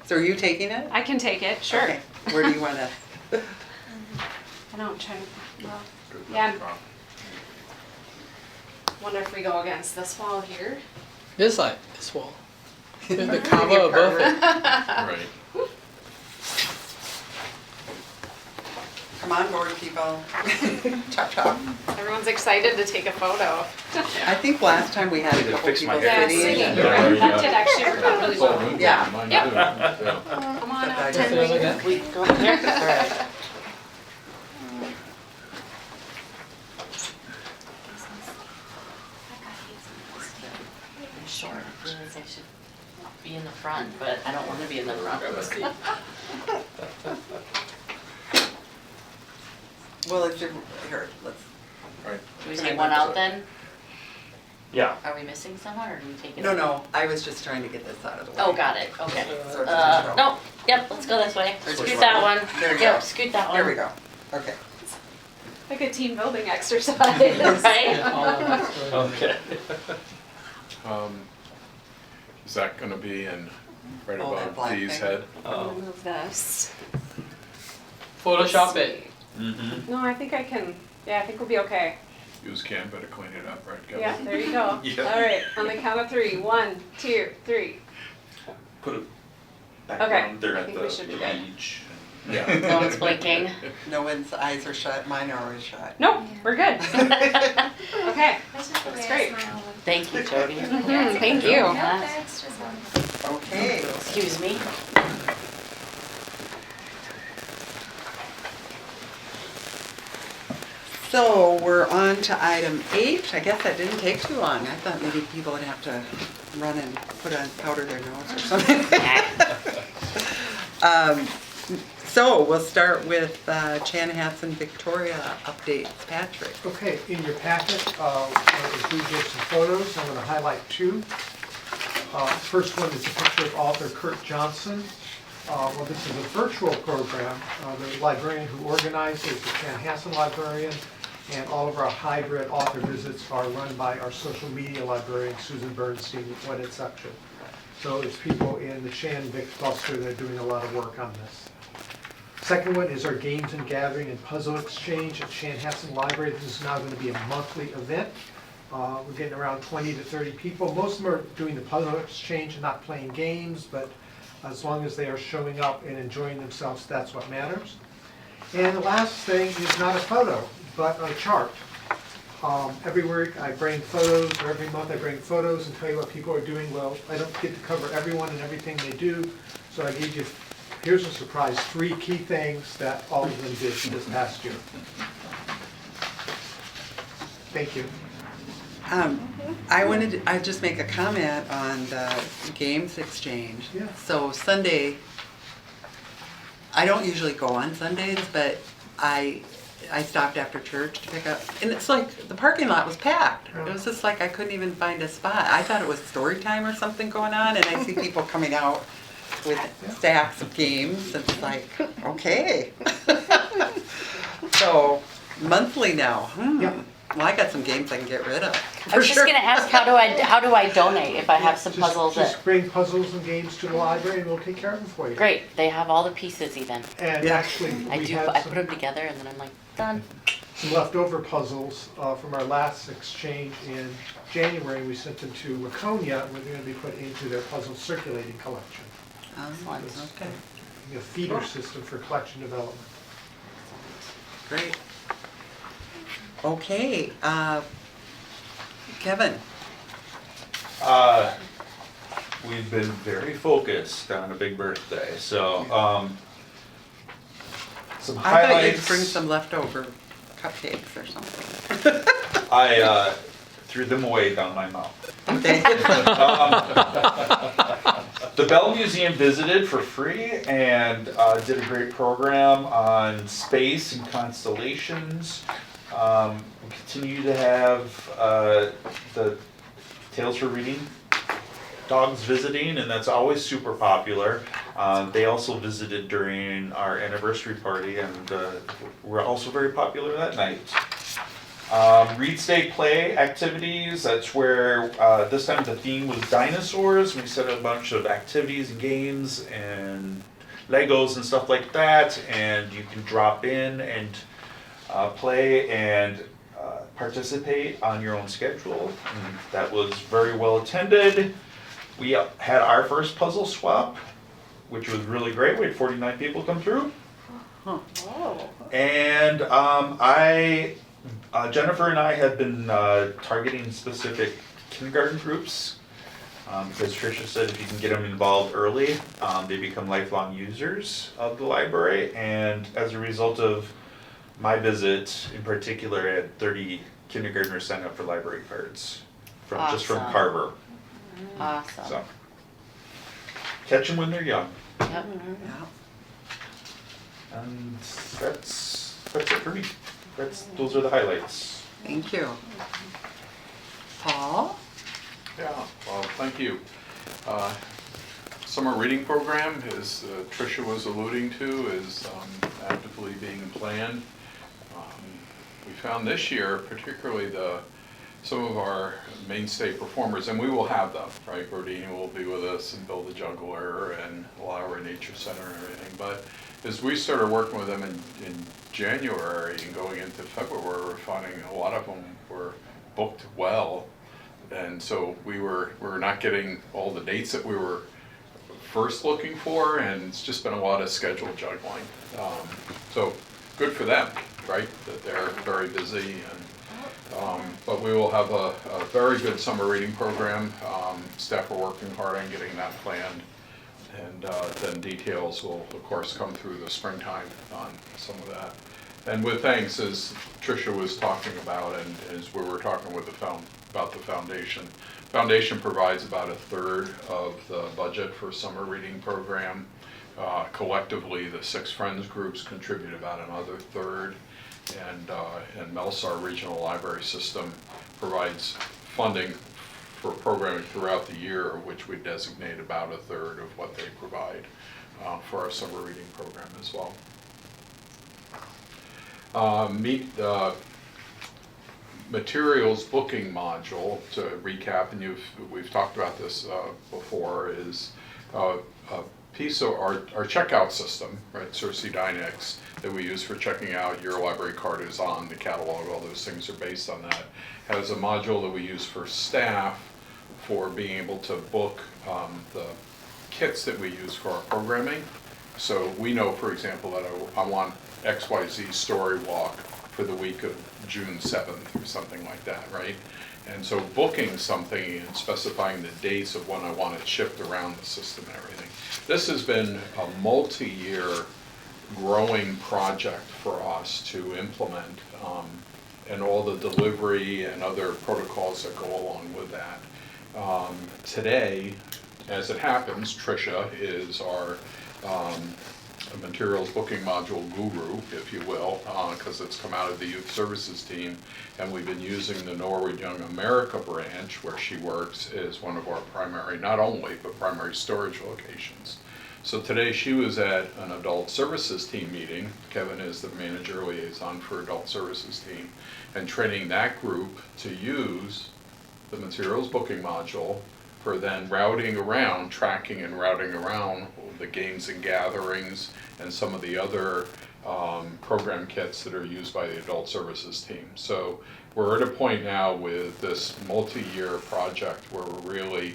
Speaker 1: So are you taking it?
Speaker 2: I can take it, sure.
Speaker 1: Okay. Where do you want to?
Speaker 2: I don't try to, well, yeah. Wonder if we go against this wall here.
Speaker 12: this side, this wall. With the cover above it.
Speaker 10: Right.
Speaker 1: Come on board, people. Chop, chop.
Speaker 2: Everyone's excited to take a photo.
Speaker 1: I think last time we had a
Speaker 8: to
Speaker 1: couple
Speaker 8: fix
Speaker 1: people
Speaker 8: my hair.
Speaker 1: sitting.
Speaker 2: singing.
Speaker 10: Yeah.
Speaker 2: That did actually work out really well.
Speaker 1: Yeah.
Speaker 10: Mine
Speaker 2: Yep.
Speaker 10: too. Yeah.
Speaker 2: Come on up,
Speaker 1: But
Speaker 12: Feel like
Speaker 2: Tenley.
Speaker 12: that?
Speaker 1: We go there? All right.
Speaker 11: be in the front, but I don't wanna be in the front.
Speaker 1: Well, it's your, here, let's,
Speaker 10: Right.
Speaker 11: Do we
Speaker 1: Can I
Speaker 11: take one
Speaker 1: move
Speaker 11: out
Speaker 1: to-
Speaker 11: then?
Speaker 8: Yeah.
Speaker 11: Are we missing someone or do we take it?
Speaker 1: no, I was just trying to get this out of the way.
Speaker 11: Oh, got it, okay.
Speaker 1: So it's control.
Speaker 11: No, yep, let's go this way.
Speaker 1: Switch
Speaker 11: Scoot
Speaker 1: one.
Speaker 11: that one.
Speaker 1: There we go.
Speaker 11: Yep, scoot that one.
Speaker 1: There we go, okay.
Speaker 2: Like a team building exercise.
Speaker 11: Right?
Speaker 12: All of us were-
Speaker 8: Okay.
Speaker 10: Is that gonna be in right
Speaker 1: Oh, that
Speaker 10: above
Speaker 1: black
Speaker 10: Dee's
Speaker 1: thing.
Speaker 10: head?
Speaker 2: I'm gonna move this.
Speaker 12: Photoshop it.
Speaker 8: Mm-hmm.
Speaker 2: No, I think I can, yeah, I think we'll be okay.
Speaker 10: Use Canva to clean it up, right, Kevin?
Speaker 2: Yeah, there you go.
Speaker 10: Yeah.
Speaker 2: All right, on the count of 3. 1, 2, 3.
Speaker 15: Put a
Speaker 2: Okay,
Speaker 15: background there
Speaker 2: I
Speaker 15: at
Speaker 2: think
Speaker 15: the
Speaker 2: we should be good.
Speaker 15: beach.
Speaker 10: Yeah.
Speaker 11: No one's blinking.
Speaker 1: No one's eyes are shut, mine are always shut.
Speaker 2: Nope, we're good. Okay,
Speaker 3: That's just the way
Speaker 2: That's
Speaker 3: I
Speaker 2: great.
Speaker 3: smile.
Speaker 11: Thank you, Jody.
Speaker 2: thank you.
Speaker 3: No, that's just wonderful.
Speaker 1: Okay,
Speaker 11: Excuse me.
Speaker 1: so we're on to item 8. I guess that didn't take too long. I thought maybe people would have to run and put on powder their nose or something. So we'll start with Chanhassen Victoria updates. Patrick.
Speaker 7: Okay, in your packet, include just some photos. I'm going to highlight 2. First one is a picture of author Kurt Johnson. Well, this is a virtual program. The librarian who organizes the Chanhassen librarian, and all of our hybrid author visits are run by our social media librarian, Susan Bernstein, when it's up to. So it's people in the Chan Vic cluster that are doing a lot of work on this. Second one is our Games and Gathering and Puzzle Exchange at Chanhassen Library. This is now going to be a monthly event. We're getting around 20 to 30 people. Most of them are doing the puzzle exchange and not playing games, but as long as they are showing up and enjoying themselves, that's what matters. And the last thing is not a photo, but a chart. Every week I bring photos, or every month I bring photos and tell you what people are doing. Well, I don't get to cover everyone and everything they do, so I gave you, here's a surprise, 3 key things that all of them did this past year. Thank you.
Speaker 1: I'd just make a comment on the games exchange.
Speaker 7: Yeah.
Speaker 1: So Sunday, I don't usually go on Sundays, but I stopped after church to pick up, and it's like the parking lot was packed. It was just like I couldn't even find a spot. I thought it was story time or something going on, and I see people coming out with stacks of games, and it's like, okay. So monthly now.
Speaker 7: Yeah.
Speaker 1: Well, I got some games I can get rid of.
Speaker 11: I was just gonna ask, how do I donate if I have some puzzles that?
Speaker 7: Just bring puzzles and games to the library and we'll take care of them for you.
Speaker 11: Great, they have all the pieces even.
Speaker 7: And
Speaker 1: Yeah.
Speaker 7: actually,
Speaker 11: I
Speaker 7: we
Speaker 11: do,
Speaker 7: have
Speaker 11: I put them
Speaker 7: some
Speaker 11: together and then I'm like, done.
Speaker 7: leftover puzzles from our last exchange in January. We sent them to Waconia, and we're going to be put into their puzzle circulating collection.
Speaker 11: Excellent.
Speaker 1: Okay,
Speaker 7: A feeder system for collection development.
Speaker 1: great. Okay, Kevin.
Speaker 15: We've been very focused on a big birthday, so, some
Speaker 1: I thought you'd
Speaker 15: highlights.
Speaker 1: bring some leftover cupcakes or something.
Speaker 15: I threw them away down my mouth.
Speaker 1: Okay.
Speaker 15: The Bell Museum visited for free and did a great program on space and constellations. We continue to have the Tales for Reading dogs visiting, and that's always super popular. They also visited during our anniversary party, and we're also very popular that night. Read, Stay, Play activities, that's where this time the theme was dinosaurs. We set a bunch of activities and games and Legos and stuff like that, and you can drop in and play and participate on your own schedule. And that was very well attended. We had our first puzzle swap, which was really great. We had 49 people come through. And Jennifer and I have been targeting specific kindergarten groups because Tricia said if you can get them involved early, they become lifelong users of the library. And as a result of my visit in particular, I had 30 kindergartners sign up for library cards just from
Speaker 11: Awesome.
Speaker 15: Carver.
Speaker 11: Awesome.
Speaker 15: So catch them when they're young.
Speaker 11: Yep.
Speaker 1: Yeah.
Speaker 15: And that's it for me. Those are the highlights.
Speaker 1: Thank you. Paul?
Speaker 10: Yeah, well, thank you. Summer reading program, as Tricia was alluding to, is actively being planned. We found this year, particularly some of our mainstay performers, and we will have them, right? Gordini will be with us, and Bill the Juggler, and Lowry Nature Center and everything. But as we started working with them in January and going into February, we're finding a lot of them were booked well. And so we're not getting all the dates that we were first looking for, and it's just been a lot of schedule juggling. So good for them, right? That they're very busy, and but we will have a very good summer reading program. Staff are working hard on getting that planned, and then details will of course come through the springtime on some of that. And with thanks, as Tricia was talking about, and as we were talking with about the foundation. Foundation provides about a third of the budget for summer reading program. Collectively, the Six Friends groups contribute about another third, and MELSAR Regional Library System provides funding for programming throughout the year, which we designate about a third of what they provide for our summer reading program as well. Materials booking module, to recap, and we've talked about this before, is a piece of our checkout system, right, Cersei Dynex, that we use for checking out your library card is on the catalog, all those things are based on that, has a module that we use for staff for being able to book the kits that we use for our programming. So we know, for example, that I want XYZ story walk for the week of June 7th or something like that, right? And so booking something and specifying the dates of when I want it shipped around the system and everything. This has been a multi-year growing project for us to implement, and all the delivery and other protocols that go along with that. Today, as it happens, Tricia is our materials booking module guru, if you will, because it's come out of the youth services team, and we've been using the Norwood Young America branch where she works as one of our primary, not only, but primary storage locations. So today she was at an adult services team meeting. Kevin is the manager liaison for adult services team, and training that group to use the materials booking module for then routing around, tracking and routing around the games and gatherings and some of the other program kits that are used by the adult services team. So we're at a point now with this multi-year project where we're really,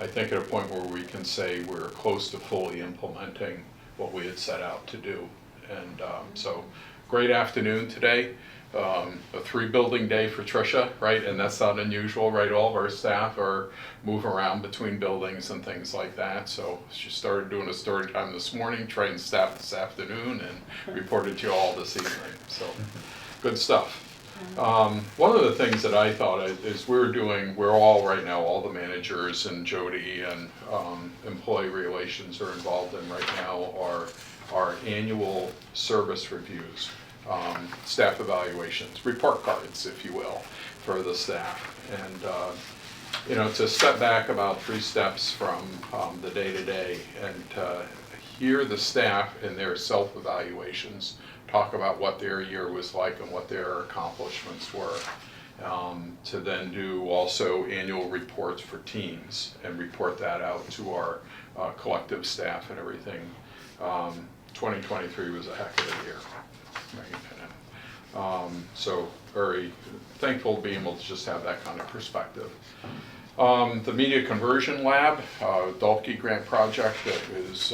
Speaker 10: I think, at a point where we can say we're close to fully implementing what we had set out to do. And so great afternoon today. A 3-building day for Tricia, right? And that's not unusual, right? All of our staff are moving around between buildings and things like that. So she started doing a story time this morning, trained staff this afternoon, and reported to you all this evening. So good stuff. One of the things that I thought is we're all right now, all the managers and Jody and employee relations are involved in right now our annual service reviews. Staff evaluations, report cards, if you will, for the staff. And to step back about 3 steps from the day-to-day and hear the staff in their self-evaluations talk about what their year was like and what their accomplishments were. To then do also annual reports for teams and report that out to our collective staff and everything. 2023 was a heck of a year. So very thankful to be able to just have that kind of perspective. The Media Conversion Lab, Dalkey grant project that is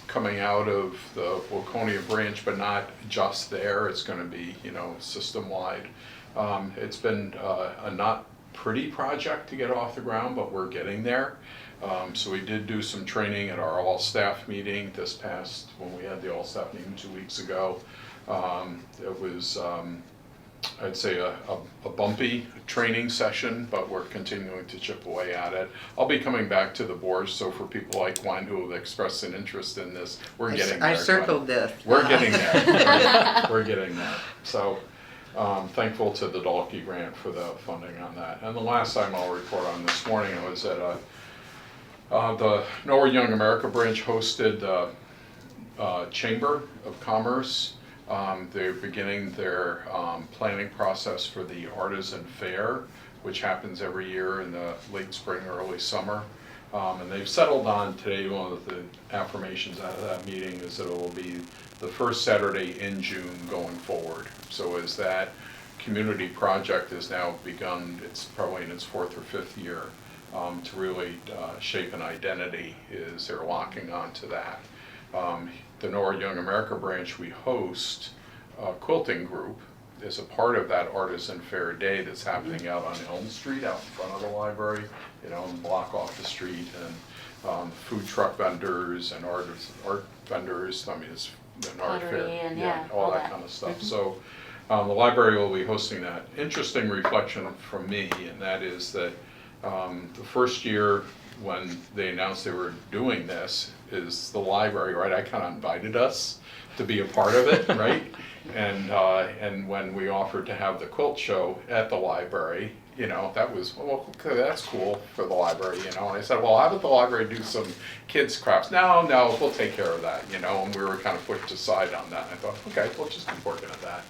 Speaker 10: coming out of the Waconia branch, but not just there. It's going to be, system-wide. It's been a not pretty project to get off the ground, but we're getting there. So we did do some training at our all-staff meeting when we had the all-staff meeting 2 weeks ago. It was I'd say a bumpy training session, but we're continuing to chip away at it. I'll be coming back to the board, so for people like Gwen who have expressed an interest in this, we're getting there.
Speaker 1: I circled this.
Speaker 10: We're getting there. Right? We're getting there. So thankful to the Dalkey grant for the funding on that. And the last time I'll report on this morning, I was at the Norwood Young America branch hosted Chamber of Commerce. They're beginning their planning process for the Artisan Fair, which happens every year in the late spring, early summer. And they've settled on today, one of the affirmations out of that meeting is that it will be the first Saturday in June going forward. So as that community project has now begun, it's probably in its 4th or 5th year, to really shape an identity, is they're locking onto that. The Norwood Young America branch, we host a quilting group as a part of that Artisan Fair Day that's happening out on Elm Street, out in front of the library, and block off the street, and food truck vendors and art vendors. I mean, it's an art fair,
Speaker 11: Pottery and
Speaker 10: all that kind of stuff. So the library will be hosting that. Interesting reflection from me, and that is that the first year when they announced they were doing this, is the library, right? I kind of invited us to be a part of it, right? And when we offered to have the quilt show at the library, that was, well, okay, that's cool for the library, And I said, well, how about the library do some kids crafts? No, we'll take care of that, And we were kind of pushed aside on that. And I thought, okay, we'll just keep working at that.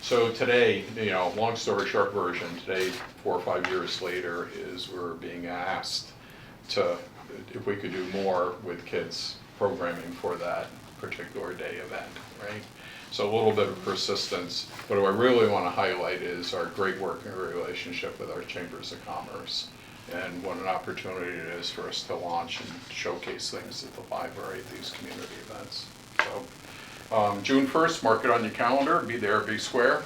Speaker 10: So today, long story short version, today, 4 or 5 years later, is we're being asked to, if we could do more with kids programming for that particular day event, right? So a little bit of persistence, but what I really want to highlight is our great working relationship with our chambers of commerce, and what an opportunity it is for us to launch and showcase things at the library at these community events. So June 1st, mark it on your calendar, be there, be square.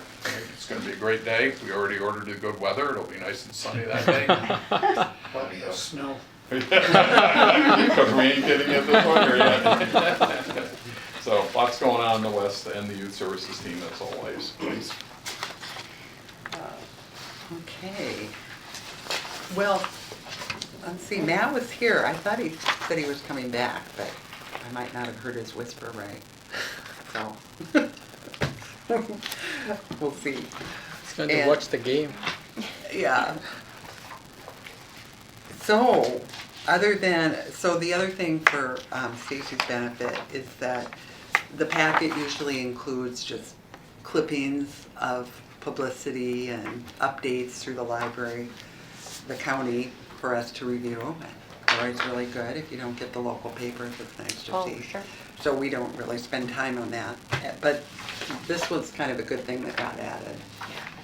Speaker 10: It's going to be a great day. We already ordered the good weather. It'll be nice and sunny that day.
Speaker 6: Snow.
Speaker 10: Because we ain't getting it this winter yet. So lots going on in the West, and the youth services team as always. Please.
Speaker 1: Okay. Well, let's see, Matt was here. I thought he said he was coming back, but I might not have heard his whisper right. So, we'll see.
Speaker 12: He's going to watch the game.
Speaker 1: Yeah. So, the other thing for Stacy's benefit is that the packet usually includes just clippings of publicity and updates through the library, the county, for us to review. Always really good. If you don't get the local papers, it's nice to see.
Speaker 11: Sure.
Speaker 1: So we don't really spend time on that. But this was kind of a good thing that got added.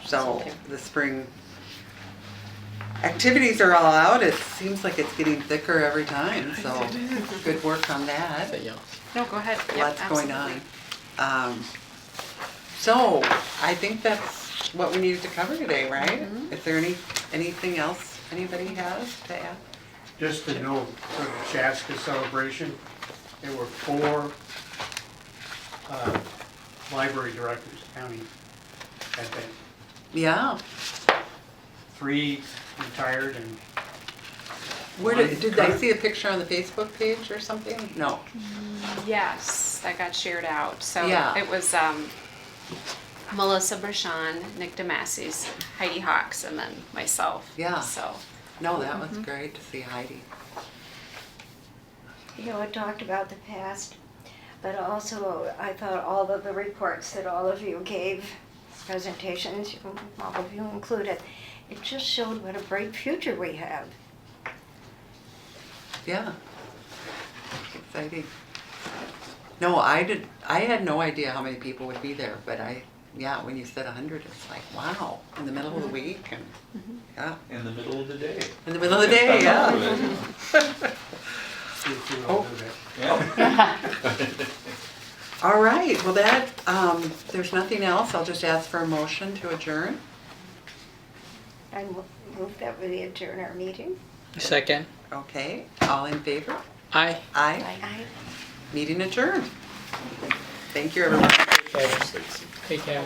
Speaker 1: So the spring activities are all out. It seems like it's getting thicker every time, so good work on that.
Speaker 2: No, go ahead. Yep,
Speaker 1: Lots going
Speaker 2: absolutely.
Speaker 1: on. So I think that's what we needed to cover today, right? Is there anything else anybody has to add?
Speaker 6: Just to note, for the Chaska celebration, there were 4 library directors, county event.
Speaker 1: Yeah.
Speaker 6: 3 retired and
Speaker 1: Where did I see a picture on the Facebook page or something? No.
Speaker 2: Yes, that got shared out. So
Speaker 1: Yeah.
Speaker 2: it was Melissa Brashon, Nick DeMassi's, Heidi Hawks, and then myself.
Speaker 1: Yeah.
Speaker 2: So
Speaker 1: No, that was great to see Heidi.
Speaker 4: It talked about the past, but also I thought all of the reports that all of you gave, presentations, all of you included, it just showed what a bright future we have.
Speaker 1: Yeah. Exciting. No, I had no idea how many people would be there, but when you said 100, it's like, wow, in the middle of the week, and yeah.
Speaker 15: In the middle of the day.
Speaker 1: In the middle of the day, yeah. All right, well there's nothing else. I'll just ask for a motion to adjourn.
Speaker 4: I move that we adjourn our meeting.
Speaker 12: Second.
Speaker 1: Okay, all in favor?
Speaker 12: Aye.
Speaker 1: Aye.
Speaker 4: Aye.
Speaker 1: Meeting adjourned. Thank you, everyone.
Speaker 12: Take care.